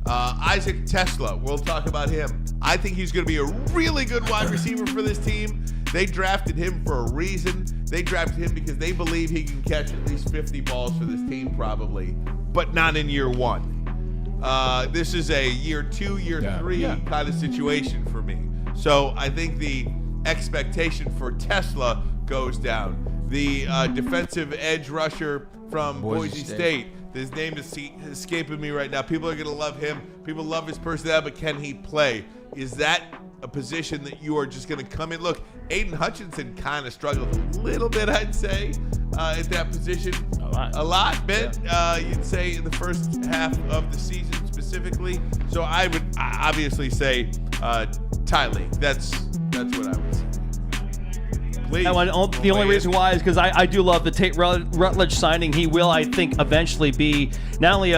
Isaac Tesla, we'll talk about him. I think he's going to be a really good wide receiver for this team. They drafted him for a reason. They drafted him because they believe he can catch at least 50 balls for this team probably, but not in year one. This is a year 2, year 3 kind of situation for me. So I think the expectation for Tesla goes down. The defensive edge rusher from Boise State. His name is escaping me right now. People are going to love him. People love his personality, but can he play? Is that a position that you are just going to come in? Look, Aiden Hutchinson kind of struggled a little bit, I'd say, at that position. A lot, you'd say, in the first half of the season specifically. So I would obviously say Tyleek. That's what I would say. Please. The only reason why is because I do love the Tate Rutledge signing. He will, I think, eventually be not only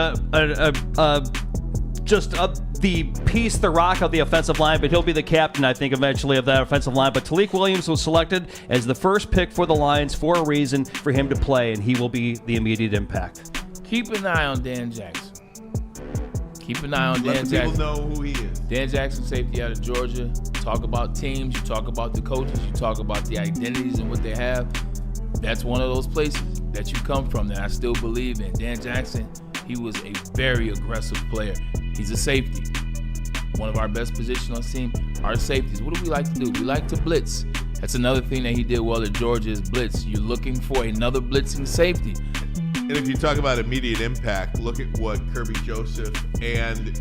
the piece, the rock of the offensive line, but he'll be the captain, I think, eventually of that offensive line. But Talik Williams was selected as the first pick for the Lions for a reason, for him to play, and he will be the immediate impact. Keep an eye on Dan Jackson. Keep an eye on Dan Jackson. People know who he is. Dan Jackson, safety out of Georgia. Talk about teams. You talk about the coaches. You talk about the identities and what they have. That's one of those places that you come from that I still believe in. Dan Jackson, he was a very aggressive player. He's a safety. One of our best positions on the team are safeties. What do we like to do? We like to blitz. That's another thing that he did well at Georgia is blitz. You're looking for another blitzing safety. And if you talk about immediate impact, look at what Kirby Joseph and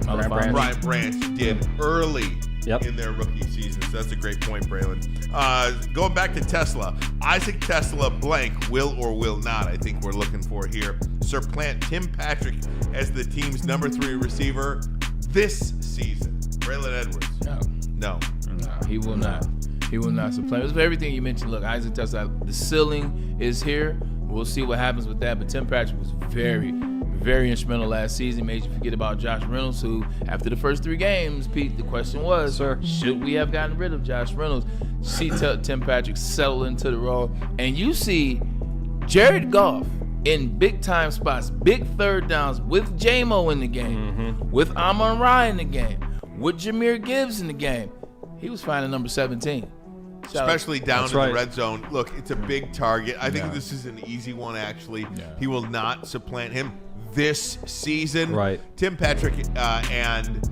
Brian Branch did early in their rookie season. So that's a great point, Braylon. Going back to Tesla, Isaac Tesla blank will or will not, I think we're looking for here, supplant Tim Patrick as the team's number 3 receiver this season. Braylon Edwards. No, he will not. He will not supplant. It's everything you mentioned. Look, Isaac Tesla, the ceiling is here. We'll see what happens with that. But Tim Patrick was very, very instrumental last season. Made you forget about Josh Reynolds, who, after the first 3 games, Pete, the question was, should we have gotten rid of Josh Reynolds? See Tim Patrick settle into the role. And you see Jared Goff in big-time spots, big third downs, with J-Mo in the game, with Amon-Ra in the game, with Jahmyr Gibbs in the game. He was finding number 17. Especially down in the red zone. Look, it's a big target. I think this is an easy one, actually. He will not supplant him this season. Right. Tim Patrick and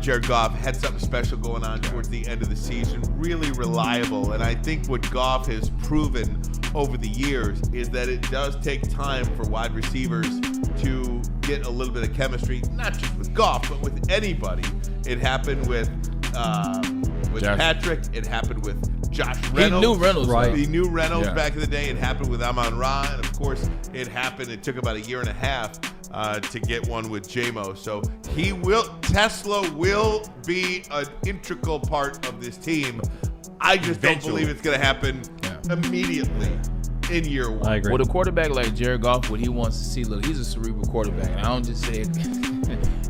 Jared Goff had something special going on towards the end of the season. Really reliable. And I think what Goff has proven over the years is that it does take time for wide receivers to get a little bit of chemistry, not just with Goff, but with anybody. It happened with Patrick. It happened with Josh Reynolds. He knew Reynolds. Right. He knew Reynolds back in the day. It happened with Amon-Ra. And, of course, it took about a year and a half to get one with J-Mo. So Tesla will be an integral part of this team. I just don't believe it's going to happen immediately in year 1. I agree. With a quarterback like Jared Goff, what he wants to see, look, he's a cerebral quarterback. And I don't just say it.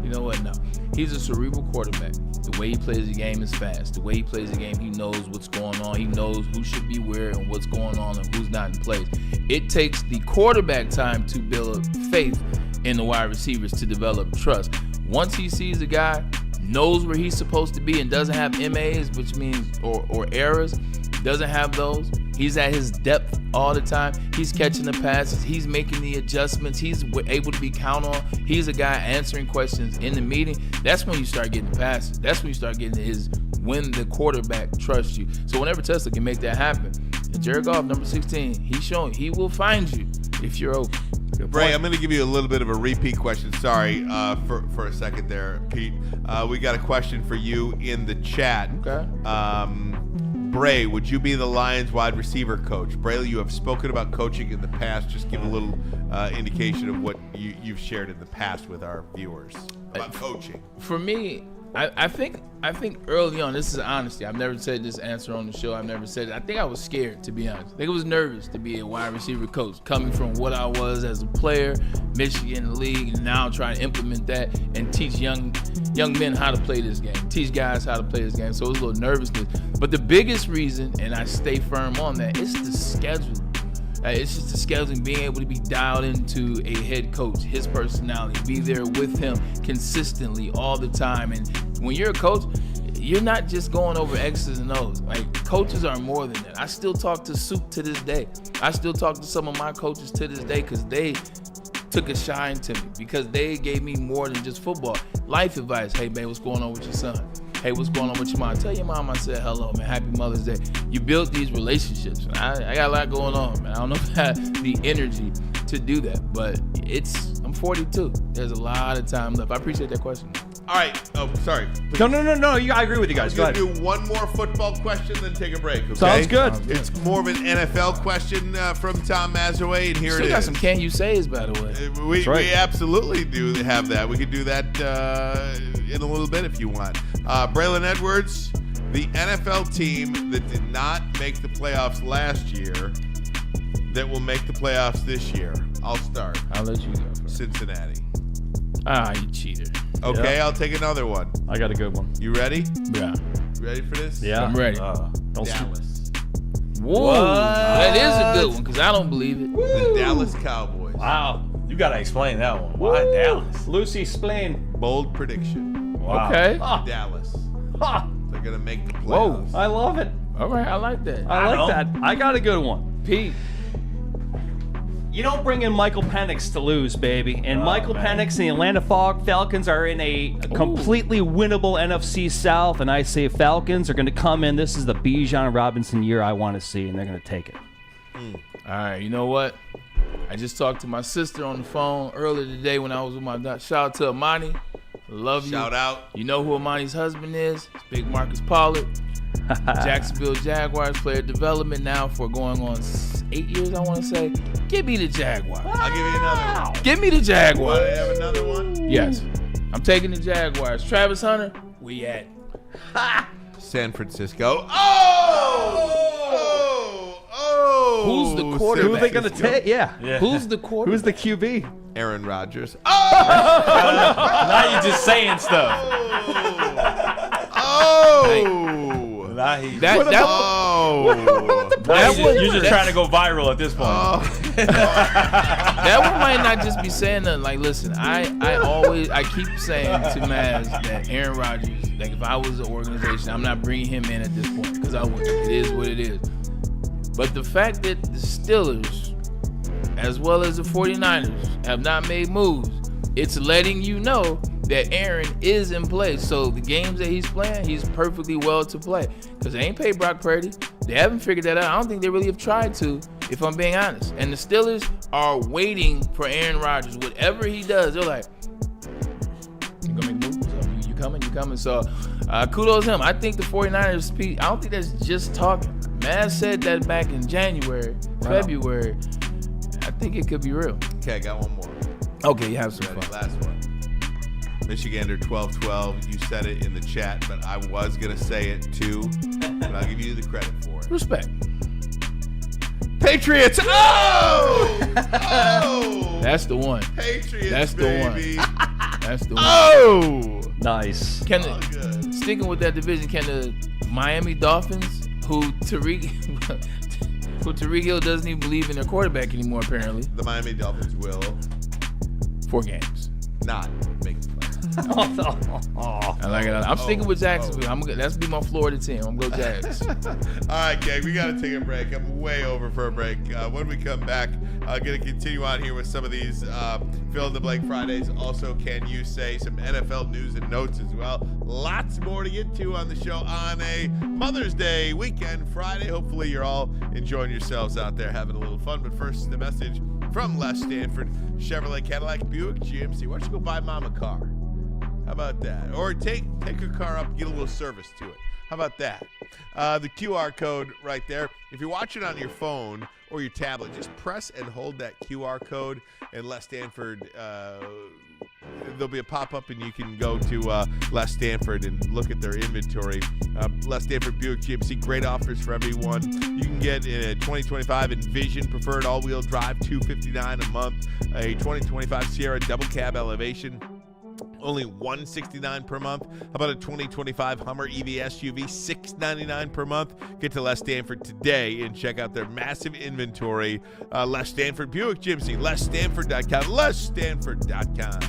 You know what? No. He's a cerebral quarterback. The way he plays the game is fast. The way he plays the game, he knows what's going on. He knows who should be where and what's going on and who's not in place. It takes the quarterback time to build faith in the wide receivers to develop trust. Once he sees a guy, knows where he's supposed to be and doesn't have MAs, which means or errors, doesn't have those. He's at his depth all the time. He's catching the passes. He's making the adjustments. He's able to be counted on. He's a guy answering questions in the meeting. That's when you start getting the passes. That's when you start getting when the quarterback trusts you. So whenever Tesla can make that happen, and Jared Goff, number 16, he's showing he will find you if you're open. Bray, I'm going to give you a little bit of a repeat question. Sorry for a second there, Pete. We got a question for you in the chat. Okay. Bray, would you be the Lions wide receiver coach? Braylon, you have spoken about coaching in the past. Just give a little indication of what you've shared in the past with our viewers about coaching. For me, I think early on, this is honesty. I've never said this answer on the show. I've never said it. I think I was scared, to be honest. I think I was nervous to be a wide receiver coach, coming from what I was as a player, Michigan league, and now trying to implement that and teach young men how to play this game, teach guys how to play this game. So it was a little nervousness. But the biggest reason, and I stay firm on that, is the schedule. It's just the scheduling, being able to be dialed into a head coach, his personality, be there with him consistently all the time. And when you're a coach, you're not just going over X's and O's. Like, coaches are more than that. I still talk to Soup to this day. I still talk to some of my coaches to this day because they took a shine to me, because they gave me more than just football. Life advice. Hey, man, what's going on with your son? Hey, what's going on with your mom? Tell your mom I said hello, man. Happy Mother's Day. You build these relationships. I got a lot going on, man. I don't know if I have the energy to do that, but I'm 42. There's a lot of time left. I appreciate that question. All right. Oh, sorry. No. I agree with you guys. We're going to do one more football question, then take a break. Okay? Sounds good. It's more of an NFL question from Tom Mazaway, and here Still it is. got some can you says, by the way. We absolutely do have that. We could do that in a little bit if you want. Braylon Edwards, the NFL team that did not make the playoffs last year, that will make the playoffs this year. I'll start. I'll let you go first. Cincinnati. You cheater. Okay, I'll take another one. I got a good one. You ready? Yeah. You ready for this? Yeah. I'm ready. Dallas. Whoa. That is a good one, because I don't believe it. The Dallas Cowboys. Wow. You got to explain that one. Why Dallas? Lucy, explain. Bold prediction. Wow. Okay. Dallas. They're going to make the Whoa. playoffs. I love it. All right, I like that. I like that. I got a good one. Pete. You don't bring in Michael Penix to lose, baby. And Michael Penix and the Atlanta Falcons are in a completely winnable NFC South, and I say Falcons are going to come in. This is the Bijan Robinson year I want to see, and they're going to take it. All right, you know what? I just talked to my sister on the phone earlier today when I was with my doc. Shout out to Ermanni. Love you. Shout out. You know who Amani's husband is? It's Big Marcus Pollard. Jacksonville Jaguars player development now for going on 8 years, I want to say. Give me the Jaguars. I'll give you another one. Give me the Jaguars. Want to have another one? Yes. I'm taking the Jaguars. Travis Hunter, we at San Francisco. Who's the quarterback? Who are they going to take? Yeah. Who's the quarterback? Who's the QB? Aaron Rodgers. Now you're just saying stuff. You're just trying to go viral at this point. That one might not just be saying nothing. Like, listen, I keep saying to Maz that Aaron Rodgers, like, if I was an organization, I'm not bringing him in at this point because I wouldn't. It is what it is. But the fact that the Steelers, as well as the 49ers, have not made moves, it's letting you know that Aaron is in place. So the games that he's playing, he's perfectly well to play. Because they ain't paid Brock Purdy. They haven't figured that out. I don't think they really have tried to, if I'm being honest. And the Steelers are waiting for Aaron Rodgers. Whatever he does, they're like, you gonna make moves? You coming? You coming? So kudos to him. I think the 49ers, I don't think that's just talking. Maz said that back in January, February. I think it could be real. Okay, I got one more. Okay, you have some fun. Last one. Michigander 1212. You said it in the chat, but I was going to say it too. And I'll give you the credit for it. Respect. Patriots. Oh! That's the one. Patriots, That's the baby. one. That's the one. Oh! Nice. Sticking with that division, can the Miami Dolphins, who Tariq Hill doesn't even believe in their quarterback anymore, apparently. The Miami Dolphins will 4 games. not make the playoffs. I like it. I'm sticking with Jacksonville. That's be my Florida team. I'm going to go Jags. All right, gang, we got to take a break. I'm way over for a break. When we come back, I'm going to continue on here with some of these fill-in-the-blank Fridays. Also, can you say some NFL news and notes as well? Lots more to get to on the show on a Mother's Day weekend Friday. Hopefully, you're all enjoying yourselves out there, having a little fun. But first, the message from Les Stanford, Chevrolet Cadillac Buick GMC. Why don't you go buy Mom a car? How about that? Or take her car up and get a little service to it. How about that? The QR code right there. If you're watching on your phone or your tablet, just press and hold that QR code, and Les Stanford, there'll be a pop-up, and you can go to Les Stanford and look at their inventory. Les Stanford Buick GMC, great offers for everyone. You can get a 2025 Envision Preferred all-wheel drive, $259 a month. A 2025 Sierra Double Cab Elevation, only $169 per month. How about a 2025 Hummer EV SUV, $699 per month? Get to Les Stanford today and check out their massive inventory. Les Stanford Buick GMC, LesStanford.com, LesStanford.com.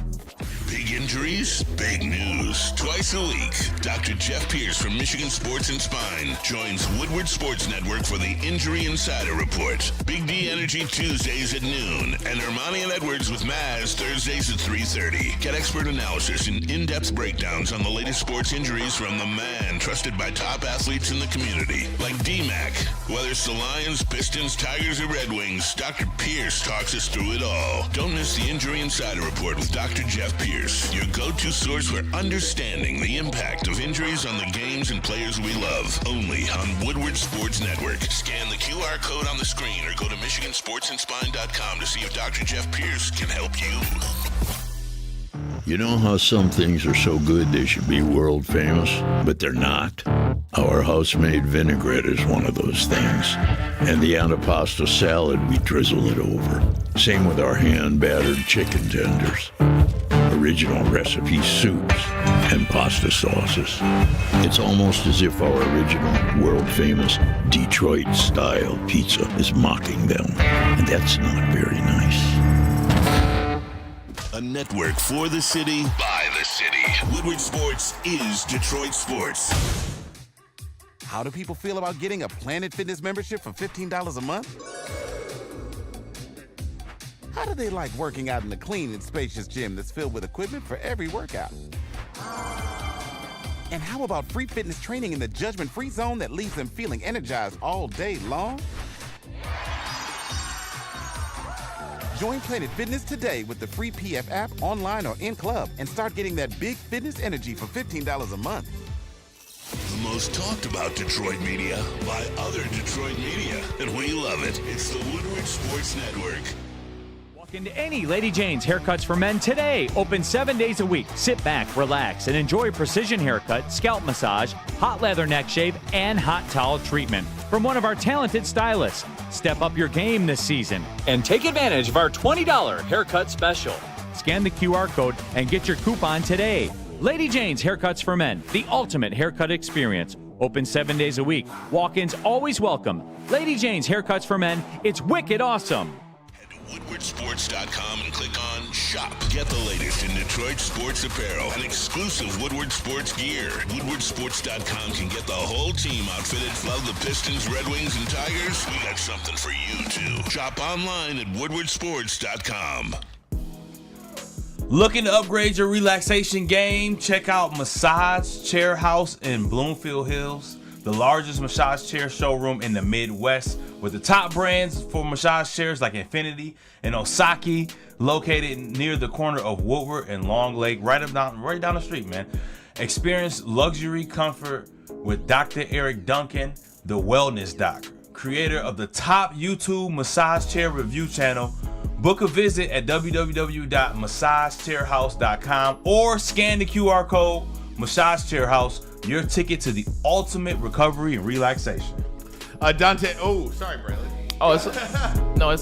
Big injuries, big news. Twice a week, Dr. Jeff Pierce from Michigan Sports and Spine joins Woodward Sports Network for the Injury Insider Report. Big D Energy Tuesdays at noon, and Ermanni and Edwards with Maz Thursdays at 3:30. Get expert analysis and in-depth breakdowns on the latest sports injuries from the man trusted by top athletes in the community, like D-Mac. Whether it's the Lions, Pistons, Tigers, or Red Wings, Dr. Pierce talks us through it all. Don't miss the Injury Insider Report with Dr. Jeff Pierce, your go-to source for understanding the impact of injuries on the games and players we love. Only on Woodward Sports Network. Scan the QR code on the screen or go to MichiganSportsandSpine.com to see if Dr. Jeff Pierce can help you. You know how some things are so good they should be world famous, but they're not? Our house-made vinaigrette is one of those things. And the antipasta salad, we drizzle it over. Same with our hand-battered chicken tenders. Original recipe soups and pasta sauces. It's almost as if our original, world-famous Detroit-style pizza is mocking them. And that's not very nice. A network for the city, by the city. Woodward Sports is Detroit Sports. How do people feel about getting a Planet Fitness membership for $15 a month? How do they like working out in a clean and spacious gym that's filled with equipment for every workout? And how about free fitness training in the judgment-free zone that leaves them feeling energized all day long? Join Planet Fitness today with the free PF app, online or in club, and start getting that big fitness energy for $15 a month. The most talked about Detroit media by other Detroit media, and we love it. It's the Woodward Sports Network. Walk into any Lady Jane's Haircuts for Men today. Open 7 days a week. Sit back, relax, and enjoy precision haircut, scalp massage, hot leather neck shave, and hot towel treatment from one of our talented stylists. Step up your game this season and take advantage of our $20 haircut special. Scan the QR code and get your coupon today. Lady Jane's Haircuts for Men, the ultimate haircut experience. Open 7 days a week. Walk-ins always welcome. Lady Jane's Haircuts for Men, it's wicked awesome. Head to woodwardsports.com and click on Shop. Get the latest in Detroit sports apparel and exclusive Woodward Sports gear. Woodwardsports.com can get the whole team outfitted. Love the Pistons, Red Wings, and Tigers? We got something for you, too. Shop online at woodwardsports.com. Looking to upgrade your relaxation game? Check out Massage Chair House in Bloomfield Hills, the largest massage chair showroom in the Midwest, with the top brands for massage chairs like Infinity and Osaki, located near the corner of Woodward and Long Lake, right down the street, man. Experience luxury comfort with Dr. Eric Duncan, the Wellness Doc, creator of the top YouTube massage chair review channel. Book a visit at www.massagechairhouse.com or scan the QR code Massage Chair House, your ticket to the ultimate recovery and relaxation. Dante. Oh, sorry, Braylon. Oh, it's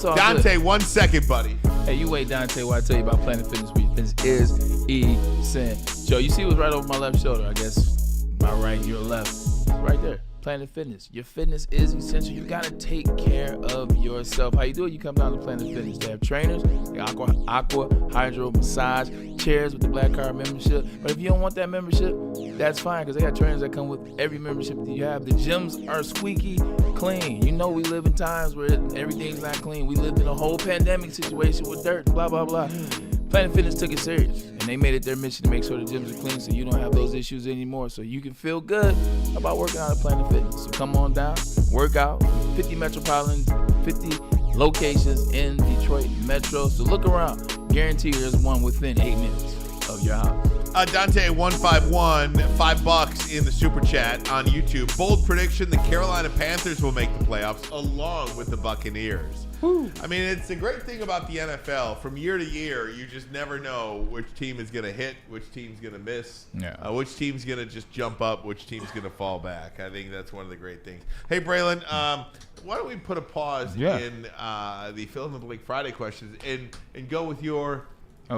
all Dante, good. 1 second, buddy. Hey, you wait, Dante, while I tell you about Planet Fitness, where your fitness is essential. You see what's right over my left shoulder? I guess my right, your left. Right there. Planet Fitness. Your fitness is essential. You gotta take care of yourself. How you do it? You come down to Planet Fitness. They have trainers, the aqua hydro massage chairs with the Black Card membership. But if you don't want that membership, that's fine, because they got trainers that come with every membership that you have. The gyms are squeaky clean. You know we live in times where everything's not clean. We lived in a whole pandemic situation with dirt, blah, blah, blah. Planet Fitness took it serious, and they made it their mission to make sure the gyms are clean so you don't have those issues anymore, so you can feel good about working out at Planet Fitness. So come on down, work out. 50 locations in Detroit Metro. So look around. Guarantee there's one within 8 minutes of your house. Dante 151, $5 in the super chat on YouTube. Bold prediction: the Carolina Panthers will make the playoffs along with the Buccaneers. Woo. I mean, it's a great thing about the NFL. From year to year, you just never know which team is going to hit, which team's going to miss, which team's going to just jump up, which team's going to fall back. I think that's one of the great things. Hey, Braylon, why don't we put a pause in the Fill in the Blank Friday questions and go with your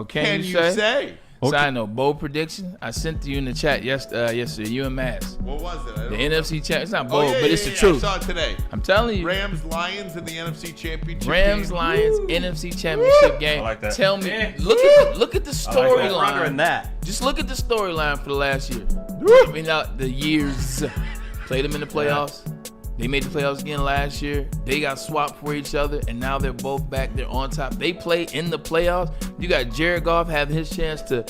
Can you say? Okay. Side note, bold prediction. I sent to you in the chat yesterday. You and Mass. What was it? The NFC champ. It's not bold, but it's the truth. I saw it today. I'm telling you. Rams Lions in the NFC Championship. Rams Lions NFC Championship game. I like that. Tell me, look at the storyline. Just look at the storyline for the last year. I mean, the years. Played them in the playoffs. They made the playoffs again last year. They got swapped for each other, and now they're both back. They're on top. They play in the playoffs. You got Jared Goff having his chance to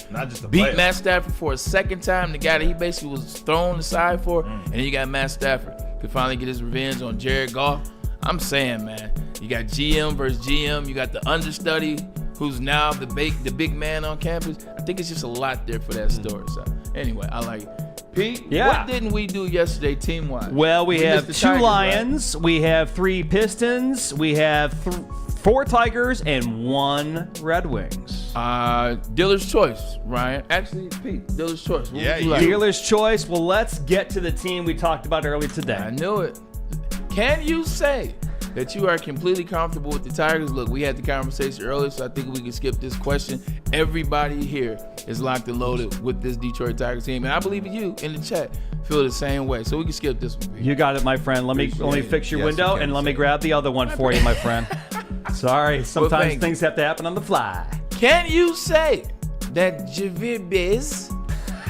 beat Matt Stafford for a second time, the guy that he basically was thrown aside for. And then you got Matt Stafford could finally get his revenge on Jared Goff. I'm saying, man, you got GM versus GM. You got the understudy who's now the big man on campus. I think it's just a lot there for that story. So anyway, I like it. Pete, what didn't we do yesterday team-wise? Well, we have 2 Tigers, Lions, right? We have 3 Pistons, we have 4 Tigers, and 1 Red Wings. Dealer's choice, Ryan. Actually, Pete, dealer's choice. What would you like? Dealer's choice. Well, let's get to the team we talked about earlier today. I knew it. Can you say that you are completely comfortable with the Tigers? Look, we had the conversation earlier, so I think we can skip this question. Everybody here is locked and loaded with this Detroit Tigers team, and I believe you in the chat feel the same way. So we can skip this one. You got it, my friend. Let me fix your window, and let me grab the other one for you, my friend. Sorry, sometimes things have to happen on the fly. Can you say that Javier Bez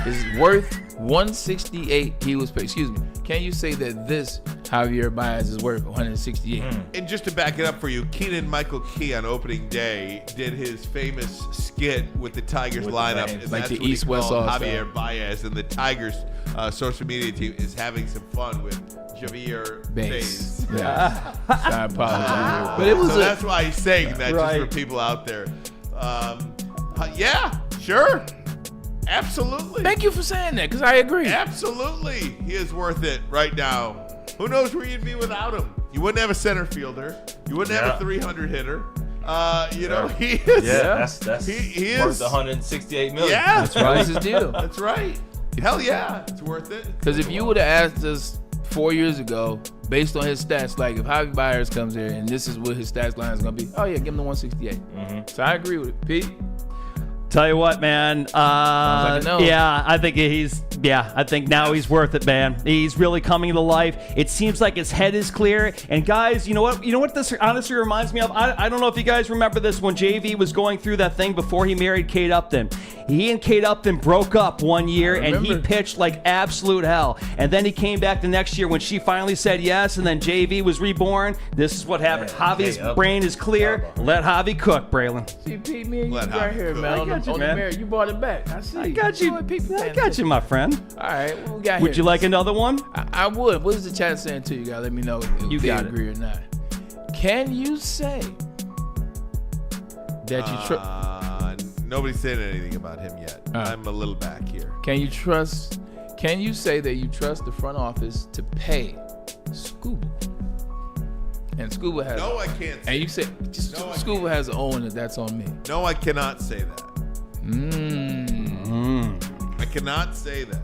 is worth $168 he was paid? Excuse me. Can you say that this Javier Baez is worth $168? And just to back it up for you, Keenan Michael Key on opening day did his famous skit with the Tigers lineup. And like that's the what he East-West called All-Star. Javier Baez, and the Tigers social media team is having some fun with Javier Baez. Yeah. I apologize. But it was that's why he's saying that, just for people out there. Yeah, sure. Absolutely. Thank you for saying that, because I agree. Absolutely. He is worth it right now. Who knows where you'd be without him? You wouldn't have a center fielder. You wouldn't have a 300 hitter. You know, he is. Yeah, that's he worth is $168 million. Yeah, that's right. That's his deal. That's right. Hell yeah, it's worth it. Because if you would have asked us 4 years ago, based on his stats. Like if Javi Byers comes here and this is what his stats line is gonna be, oh yeah, give him the 168. So I agree with it. Pete. Tell you what, man. Sounds like a no. Yeah, I think now he's worth it, man. He's really coming to life. It seems like his head is clear. And guys, you know what this honestly reminds me of? I don't know if you guys remember this when JV was going through that thing before he married Kate Upton. He and Kate Upton broke up one year, and he pitched like absolute hell. And then he came back the next year when she finally said yes, and then JV was reborn. This is what happened. Javi's brain is clear. Let Javi cook, Braylon. See, Pete, me and you right here, man. On the marriage, you brought it back. I see. I got you. I got you, my friend. All right, what we got here? Would you like another one? I would. What is the chat saying to you? Guys, let me know if you they got agree or not. Can you say that you trust? Nobody's saying anything about him yet. I'm a little back here. Can you say that you trust the front office to pay Scuba? And Scuba has. No, I can't. And you say Scuba has an O in it. That's on me. No, I cannot say that. I cannot say that.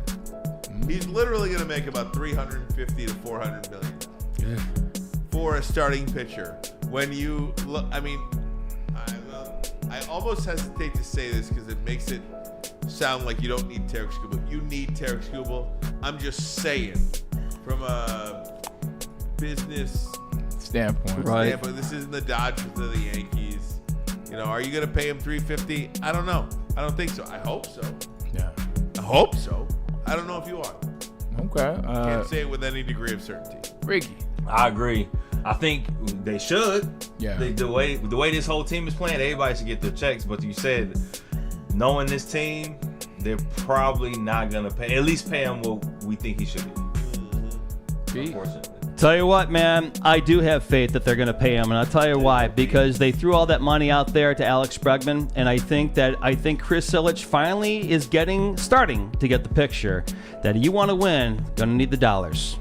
He's literally going to make about $350 to $400 million for a starting pitcher. When you look, I mean, I almost hesitate to say this because it makes it sound like you don't need Tarik Skubal. You need Tarik Skubal. I'm just saying, from a business standpoint, right? This isn't the Dodgers or the Yankees. Are you going to pay him $350? I don't know. I don't think so. I hope so. Yeah. I hope so. I don't know if you are. Okay. Can't say it with any degree of certainty. Ricky. I agree. I think they should. Yeah. The way this whole team is playing, everybody should get their checks. But you said, knowing this team, they're probably not gonna at least pay him what we think he should be. Unfortunately. Tell you what, man, I do have faith that they're going to pay him, and I'll tell you why. Because they threw all that money out there to Alex Bregman, and I think Chris Ilitch finally is starting to get the picture that you want to win, going to need the dollars.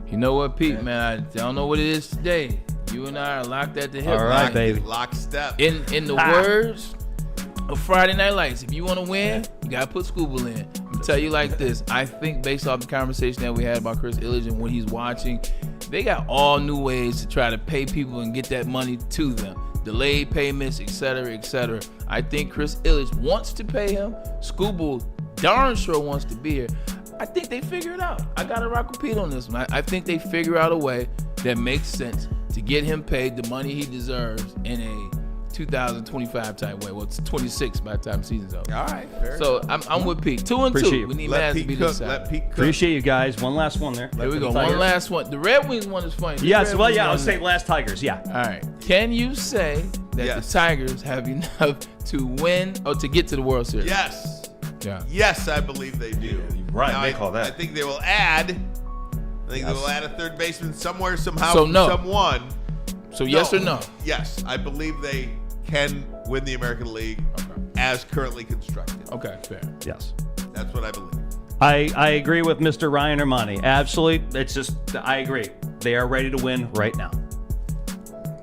You know what, Pete, man? I don't know what it is today. You and I are locked at the hip. All right, baby. Lockstep. In the words of Friday Night Lights, if you want to win, you got to put Scuba in. I'm going to tell you like this. I think based off the conversation that we had about Chris Ilitch and what he's watching, they got all new ways to try to pay people and get that money to them. Delayed payments, et cetera, et cetera. I think Chris Ilitch wants to pay him. Scuba darn sure wants to be here. I think they figure it out. I got to rock with Pete on this one. I think they figure out a way that makes sense to get him paid the money he deserves in a 2025 type way. Well, it's 26 by the time the season's over. All right, fair So I'm with Pete. 2 and 2. We need Maz to be this side. Let Pete cook. Appreciate you guys. One last one there. Here we go. One last one. The Red Wings one is funny. Yes, well, yeah, I'll say last Tigers, yeah. All right. Can you say that the Tigers have enough to win or to get to the World Series? Yes. Yeah. Yes, I believe they do. Right, now, they call that. I think they will add. They will add a third baseman somewhere, somehow, So no. someone. So yes or no? Yes, I believe they can win the American League as currently constructed. Okay, fair. Yes. That's what I believe. I agree with Mr. Ryan Ermanni. Absolutely. It's just, I agree. They are ready to win right now.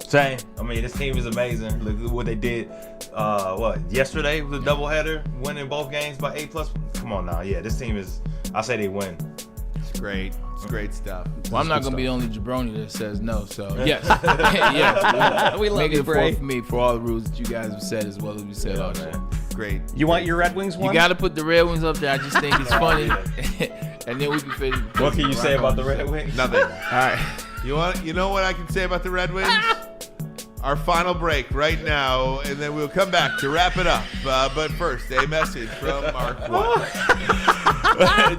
Same. I mean, this team is amazing. Look at what they did. Yesterday was a doubleheader, winning both games by 8+. Come on now. Yeah, this team is, I say they win. It's great. It's great stuff. Well, I'm not going to be the only jabroni that says no, so yes. yes. We love Make you, it Bray. for me for all the rules that you guys have said as well as we said all that. Great. You want your Red Wings one? You got to put the Red Wings up there. I just think it's funny. And then we can finish. What can you say about the Red Wings? Nothing. All right. You know what I can say about the Red Wings? Our final break right now, and then we'll come back to wrap it up. But first, a message from Mark White.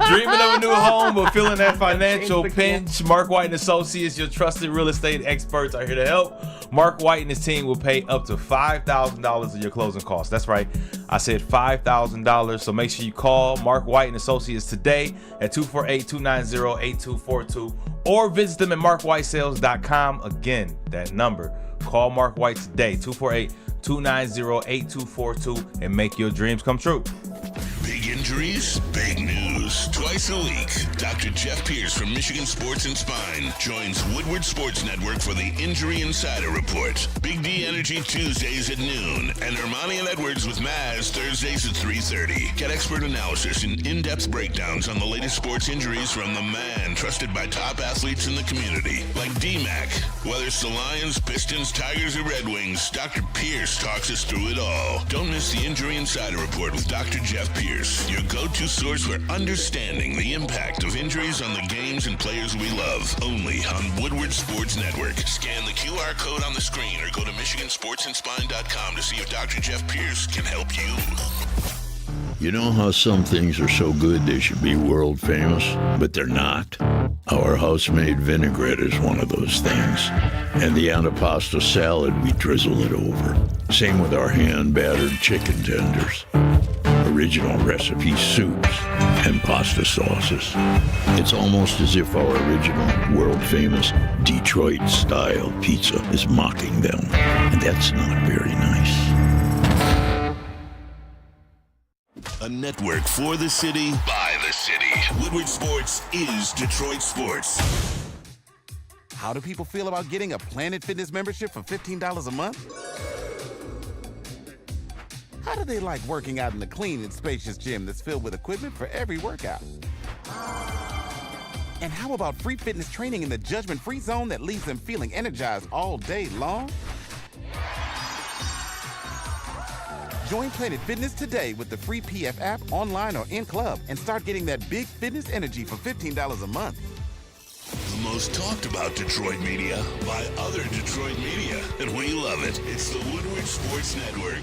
Dreaming of a new home but feeling that financial pinch? Mark White & Associates, your trusted real estate experts, are here to help. Mark White and his team will pay up to $5,000 of your closing costs. That's right. I said $5,000. So make sure you call Mark White & Associates today at 248-290-8242 or visit them at markwhitesales.com. Again, that number. Call Mark White today, 248-290-8242, and make your dreams come true. Big injuries, big news. Twice a week, Dr. Jeff Pierce from Michigan Sports and Spine joins Woodward Sports Network for the Injury Insider Report. Big D Energy Tuesdays at noon, and Ermanni and Edwards with Maz Thursdays at 3:30. Get expert analysis and in-depth breakdowns on the latest sports injuries from the man trusted by top athletes in the community, like D-Mac. Whether it's the Lions, Pistons, Tigers, or Red Wings, Dr. Pierce talks us through it all. Don't miss the Injury Insider Report with Dr. Jeff Pierce, your go-to source for understanding the impact of injuries on the games and players we love. Only on Woodward Sports Network. Scan the QR code on the screen or go to MichiganSportsAndSpine.com to see if Dr. Jeff Pierce can help you. You know how some things are so good they should be world famous, but they're not? Our house-made vinaigrette is one of those things. And the antipasto salad, we drizzle it over. Same with our hand-battered chicken tenders. Original recipe soups and pasta sauces. It's almost as if our original, world-famous Detroit-style pizza is mocking them. And that's not very nice. A network for the city, by the city. Woodward Sports is Detroit Sports. How do people feel about getting a Planet Fitness membership for $15 a month? How do they like working out in the clean and spacious gym that's filled with equipment for every workout? And how about free fitness training in the judgment-free zone that leaves them feeling energized all day long? Join Planet Fitness today with the free PF app, online or in club, and start getting that big fitness energy for $15 a month. The most talked about Detroit media by other Detroit media, and we love it. It's the Woodward Sports Network.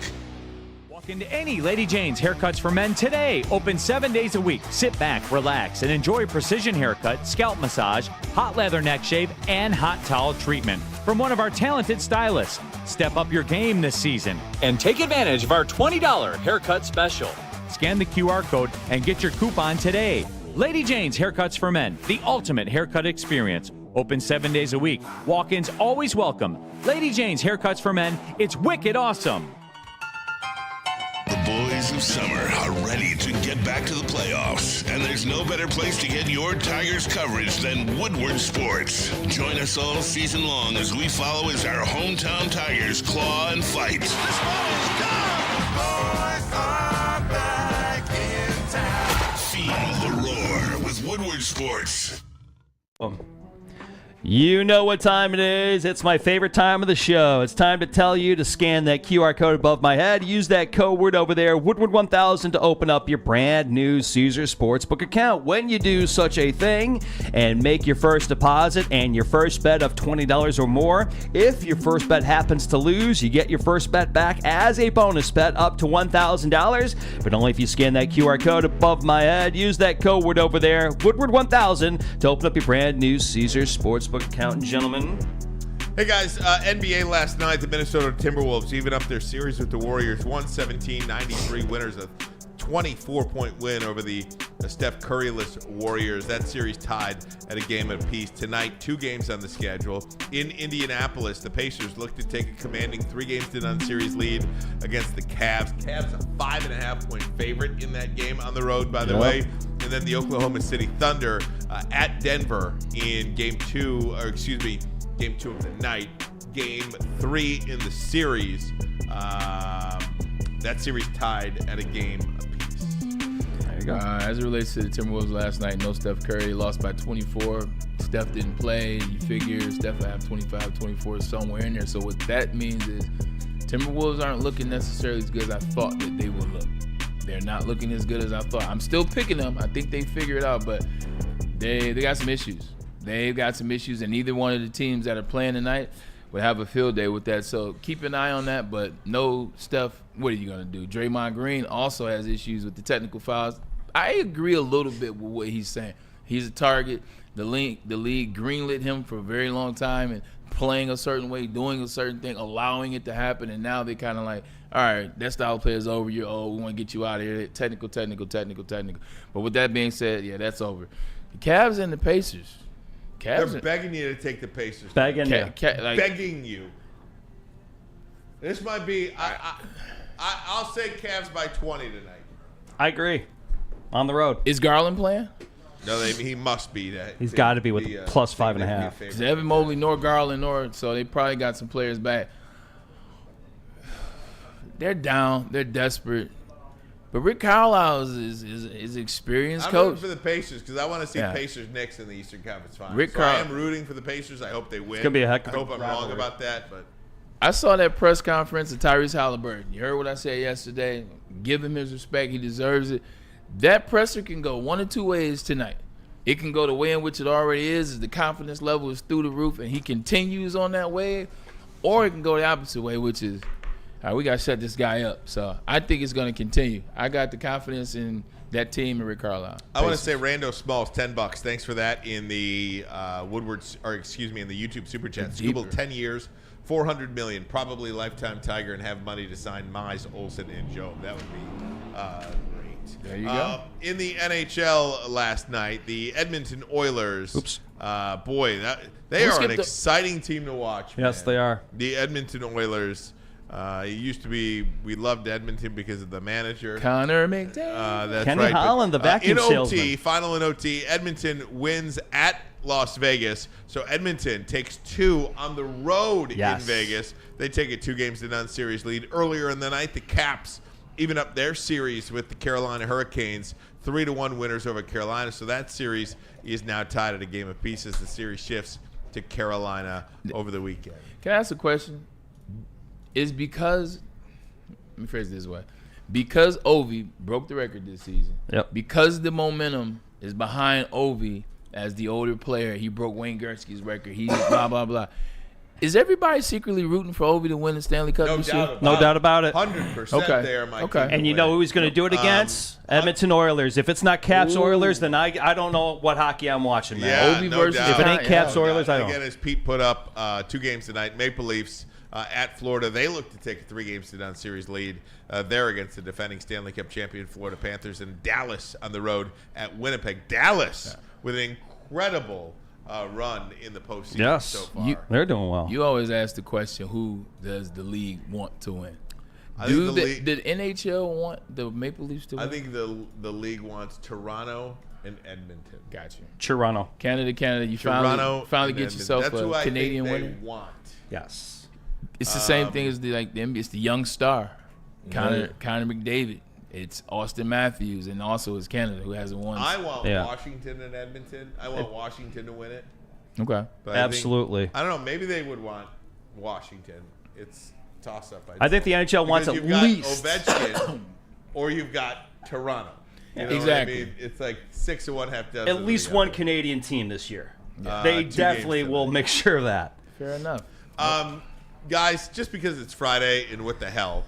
Walk into any Lady Jane's Haircuts for Men today. Open 7 days a week. Sit back, relax, and enjoy precision haircut, scalp massage, hot leather neck shave, and hot towel treatment from one of our talented stylists. Step up your game this season and take advantage of our $20 haircut special. Scan the QR code and get your coupon today. Lady Jane's Haircuts for Men, the ultimate haircut experience. Open 7 days a week. Walk-ins always welcome. Lady Jane's Haircuts for Men, it's wicked awesome. The boys of summer are ready to get back to the playoffs, and there's no better place to get your Tigers coverage than Woodward Sports. Join us all season long as we follow as our hometown Tigers claw and fight. This ball is gone. The boys are back in town. Feel the roar with Woodward Sports. You know what time it is. It's my favorite time of the show. It's time to tell you to scan that QR code above my head. Use that code word over there, Woodward1000, to open up your brand new Caesars Sportsbook account. When you do such a thing and make your first deposit and your first bet of $20 or more, if your first bet happens to lose, you get your first bet back as a bonus bet up to $1,000, but only if you scan that QR code above my head. Use that code word over there, Woodward1000, to open up your brand new Caesars Sportsbook account, gentlemen. Hey guys, NBA last night, the Minnesota Timberwolves even up their series with the Warriors, 117-93 winners, a 24-point win over the Steph Curry-less Warriors. That series tied at a game apiece. Tonight, 2 games on the schedule. In Indianapolis, the Pacers look to take a commanding 3-game series lead against the Cavs. Cavs a 5.5-point favorite in that game on the road, by the way. And then the Oklahoma City Thunder at Denver in game 2 of the night. Game 3 in the series. That series tied at a game apiece. There you go. As it relates to the Timberwolves last night, no Steph Curry, lost by 24. Steph didn't play. You figure Steph will have 25, 24 somewhere in there. So what that means is Timberwolves aren't looking necessarily as good as I thought that they would look. They're not looking as good as I thought. I'm still picking them. I think they figure it out, but they got some issues. They've got some issues, and neither one of the teams that are playing tonight would have a field day with that. So keep an eye on that, but no Steph, what are you going to do? Draymond Green also has issues with the technical fouls. I agree a little bit with what he's saying. He's a target. The league greenlit him for a very long time and playing a certain way, doing a certain thing, allowing it to happen, and now they kind of like, all right, that style play is over. You're old. We want to get you out of here. Technical. But with that being said, yeah, that's over. The Cavs and the Pacers. They're begging you to take the Pacers. Begging you. This might be. I'll say Cavs by 20 tonight. I agree. On the road. Is Garland playing? No, he must be. He's got to be with plus 5.5. Because Evan Mobley, nor Garland, so they probably got some players back. They're down. They're desperate. But Rick Carlisle is experienced I'm coach. rooting for the Pacers because I want to see Pacers Knicks in the Eastern Conference Finals. I am rooting for the Pacers. I hope they win. It's gonna be a heck of I hope I'm wrong about that, but I saw that press conference of Tyrese Halliburton. You heard what I said yesterday. Give him his respect. He deserves it. That presser can go one of two ways tonight. It can go the way in which it already is the confidence level is through the roof, and he continues on that way, or it can go the opposite way, which is, all right, we got to shut this guy up. So I think it's going to continue. I got the confidence in that team and Rick Carlisle. I want to say Rando Smalls, $10. Thanks for that in the Woodward, in the YouTube Super Chat. Scuba, 10 years, $400 million, probably lifetime Tiger, and have money to sign Mize, Olsen, and Joe. That would be great. There you go. In the NHL last night, the Edmonton Oilers. Oops. They are an exciting team to watch. Yes, man. they are. The Edmonton Oilers. It used to be we loved Edmonton because of the manager. Connor McDavid. That's Kenny right. Holland, the vacuum salesman. Final in OT, Edmonton wins at Las Vegas. So Edmonton takes 2 on the road in Vegas. They take a 2-0 series lead. Earlier in the night, the Caps even up their series with the Carolina Hurricanes, 3-1 winners over Carolina. So that series is now tied at a game apiece as the series shifts to Carolina over the weekend. Can I ask a question? Is because, let me phrase it this way, because Ovi broke the record this season, because the momentum is behind Ovi as the older player, he broke Wayne Gretzky's record, he's blah, blah, blah. Is everybody secretly rooting for Ovi to win the Stanley Cup this year? No doubt about it. 100% there, Mike. Okay. And you know who he's going to do it against? Edmonton Oilers. If it's not Caps Oilers, then I don't know what hockey I'm watching, man. Yeah, Ovi no versus doubt. If it ain't Caps Oilers, I don't. Again, as Pete put up 2 games tonight, Maple Leafs at Florida. They look to take a 3-0 series lead. They're against the defending Stanley Cup champion Florida Panthers, and Dallas on the road at Winnipeg. Dallas with an incredible run in the postseason so far. They're doing well. You always ask the question, who does the league want to win? Did NHL want the Maple Leafs to win? I think the league wants Toronto and Edmonton. Got you. Toronto. Canada. You Toronto finally get yourself That's who a I Canadian think they winner. want. Yes. It's the same thing as it's the young star, Connor McDavid. It's Austin Matthews, and also it's Canada who hasn't won. I want Washington and Edmonton. I want Washington to win it. Okay. But Absolutely. I don't know. Maybe they would want Washington. It's toss-up. I think the NHL wants at least Ovechkin, or you've got Toronto. You know exactly. What I mean? It's like 6 of one, half dozen. At least one Canadian team this year. They definitely will make sure of that. Fair enough. Guys, just because it's Friday and what the hell,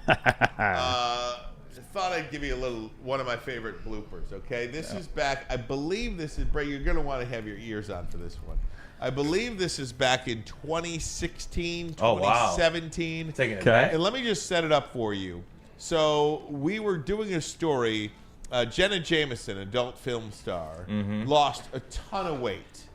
thought I'd give you one of my favorite bloopers. Okay, this is back. I believe this is Bray. You're gonna want to have your ears on for this one. I believe this is back in 2016, 2017. Taking it back. And let me just set it up for you. So we were doing a story. Jenna Jameson, adult film star, lost a ton of weight,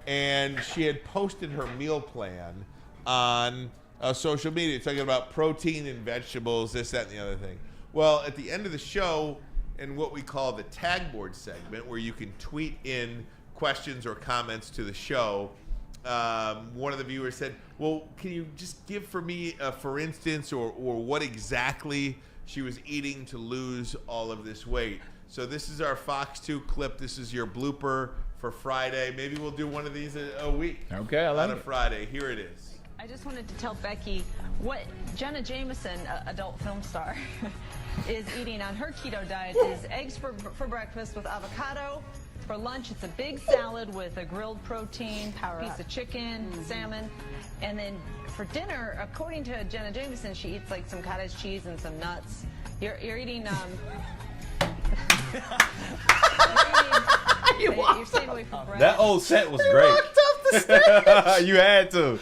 and she had posted her meal plan on social media, talking about protein and vegetables, this, that, and the other thing. Well, at the end of the show, in what we call the tag board segment, where you can tweet in questions or comments to the show, one of the viewers said, well, can you just give for me, for instance, or what exactly she was eating to lose all of this weight? So this is our Fox 2 clip. This is your blooper for Friday. Maybe we'll do one of these a week. Okay, I like on a Friday. Here it is. I just wanted to tell Becky what Jenna Jameson, adult film star, is eating on her keto diet is eggs for breakfast with avocado. For lunch, it's a big salad with a grilled protein, piece of chicken, salmon. And then for dinner, according to Jenna Jameson, she eats like some cottage cheese and some nuts. You're eating... you're staying away from bread. That old set was great. You had to.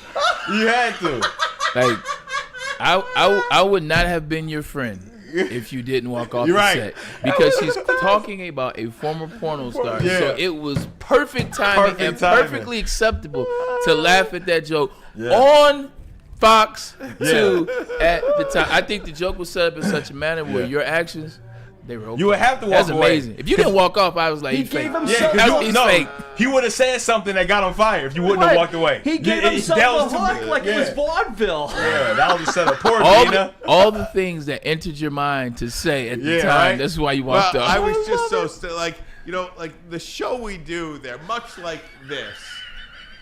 Like, I would not have been your friend if you didn't walk off the set, because she's talking about a former porno star. So it was perfect timing perfectly acceptable to laugh at that joke on Fox 2 at the time. I think the joke was set up in such a manner where your actions They were open. You would have to walk That's away. amazing. If you didn't walk off, I was like, He he's gave fake. himself He's no, fake. he would have said something that got on fire if you wouldn't have walked away. He gave that himself was a too hook big. like it was vaudeville. Yeah, that was a setup. Poor Gina. All the things that entered your mind to say at the Yeah, time. right? That's why you walked Well, off. I was just so like, you know, like the show we do there, much like this,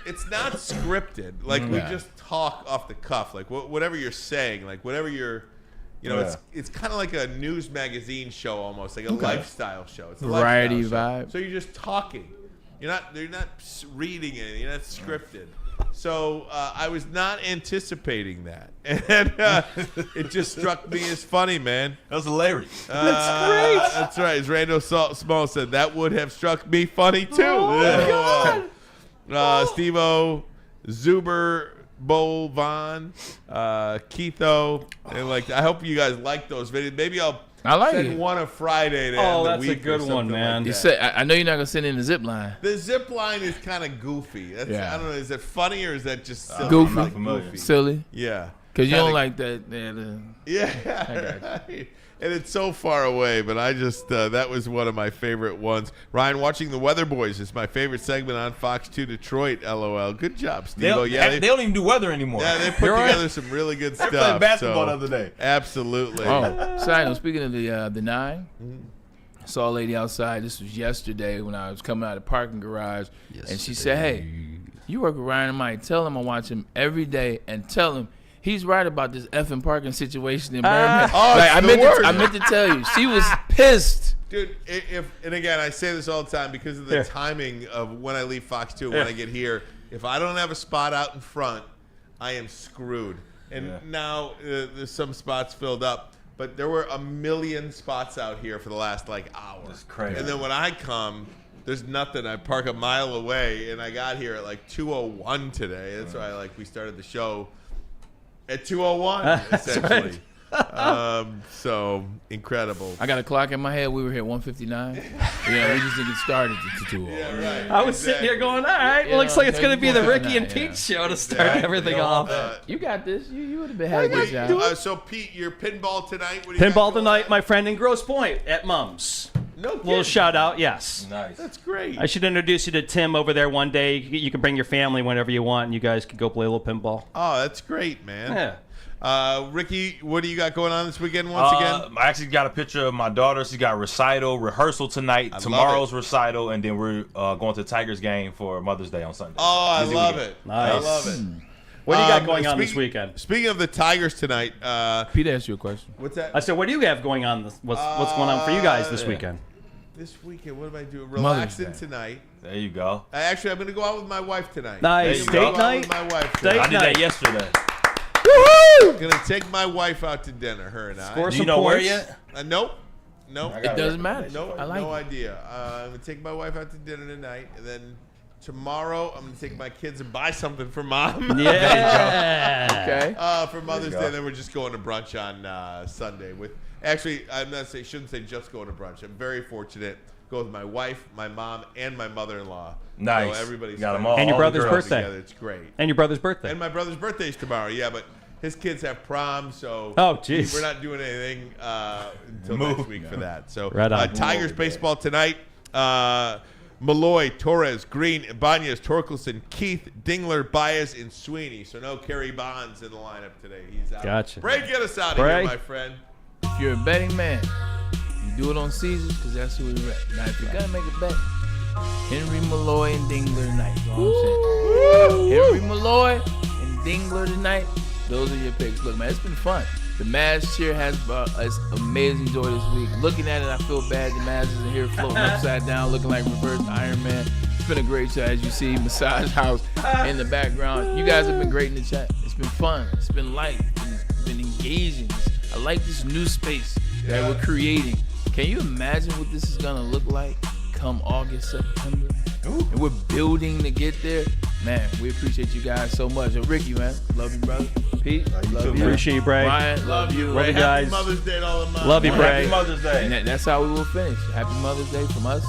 it's not scripted. Like we just talk off the cuff, like whatever you're saying, like whatever you're, you know, it's kind of like a news magazine show almost, like a lifestyle show. It's a Variety lifestyle show. vibe. So you're just talking. You're not reading it. You're not scripted. So I was not anticipating that, and it just struck me as funny, man. That was hilarious. That's great. That's right. As Randall Small said, that would have struck me funny too. Oh my God. Steve-O, Zuber, Bowl, Vaughn, Keitho, and like I hope you guys like those videos. Maybe I'll send it. one a Friday to Oh, end the that's a week good or one, something man. like You that. said, I know you're not gonna send in the zip line. The zip line is kind of goofy. That's, I don't know. Is that funny or is that just silly? Goofy. Like goofy. Silly. Yeah. Because you Kinda- don't like that. Yeah. And it's so far away, but I just that was one of my favorite ones. Ryan, watching the Weather Boys is my favorite segment on Fox 2 Detroit. LOL. Good job, Steve. They don't even do weather anymore. Yeah, they put together some really good stuff. They played basketball so, the other day. Absolutely. Oh, side note, speaking of the 9, I saw a lady outside. This was yesterday when I was coming out of the parking garage. And she said, hey, you work with Ryan and Mike. Tell him I watch him every day and tell him he's right about this effing parking situation in Birmingham. I meant to tell you. She was pissed. Dude, and again, I say this all the time because of the timing of when I leave Fox 2 and when I get here. If I don't have a spot out in front, I am screwed. And now there's some spots filled up, but there were 1 million spots out here for the last hour. That's crazy. And then when I come, there's nothing. I park a mile away, and I got here at 2:01 today. That's why we started the show at 2:01 essentially. So incredible. I got a clock in my head. We were here at 1:59. Yeah, we just didn't get started to 2:00. Yeah, right. I was sitting here going, all right, looks like it's going to be the Ricky and Pete show to start everything off. You got this. You would have been had a good job. So, Pete, your pinball tonight. What do you Pinball got tonight, my friend in Grosse Pointe at Mum's. No Little shout out, yes. Nice. That's great. I should introduce you to Tim over there one day. You can bring your family whenever you want, and you guys can go play a little pinball. Oh, that's great, man. Yeah. Ricky, what do you got going on this weekend once again? I actually got a picture of my daughter. She got rehearsal tonight, tomorrow's recital, and then we're going to the Tigers game for Mother's Day on Sunday. Oh, I love it. Nice. I love it. What do you got going on this weekend? Speaking of the Tigers tonight, Pete asked you a question. What's that? I said, what do you have going on? What's going on for you guys this weekend? This weekend, what am I doing? Relaxing tonight. There you go. Actually, I'm going to go out with my wife tonight. Nice. Date night? With my wife Date tonight. I did that yesterday. I'm going to take my wife out to dinner, her and I. Score Do some you know where points. yet? Nope. It doesn't matter. No, I like no it. idea. I'm going to take my wife out to dinner tonight, and then tomorrow I'm going to take my kids and buy something for Mom. Yeah. Okay. For Mother's Day, then we're just going to brunch on Sunday. Actually, shouldn't say just going to brunch. I'm very fortunate. Go with my wife, my mom, and my mother-in-law. Nice. So everybody's Got them all. And your all the brother's girls. birthday. together. It's great. And your brother's birthday. And my brother's birthday is tomorrow. Yeah, but his kids have prom, so Oh, jeez. we're not doing anything until next week for that. So Right on. Tigers baseball tonight. Malloy, Torres, Green, Ibanez, Torkelson, Keith, Dingler, Baez, and Sweeney. So no Kerry Bonds in the lineup today. He's out. Gotcha. Bray, get us out of Bray. here, my friend. If you're a betting man, you do it on Caesars because that's who we rep. Now, if you're going to make a bet, Henry Malloy and Dingler tonight. You know what I'm saying? Henry Malloy and Dingler tonight. Those are your picks. Look, man, it's been fun. The Mavs cheer has brought us amazing joy this week. Looking at it, I feel bad. The Mavs isn't here floating upside down, looking like reverse Iron Man. It's been a great show, as you see. Massage House in the background. You guys have been great in the chat. It's been fun. It's been light. It's been engaging. I like this new space that we're creating. Can you imagine what this is going to look like come August, September? And we're building to get there. Man, we appreciate you guys so much. Ricky, man, love you, brother. Pete, love you. Appreciate you, Bray. Ryan, love you. Love you Happy guys. Mother's Day to all of my Love you, Bray. Happy Mother's Day. And that's how we will finish. Happy Mother's Day from us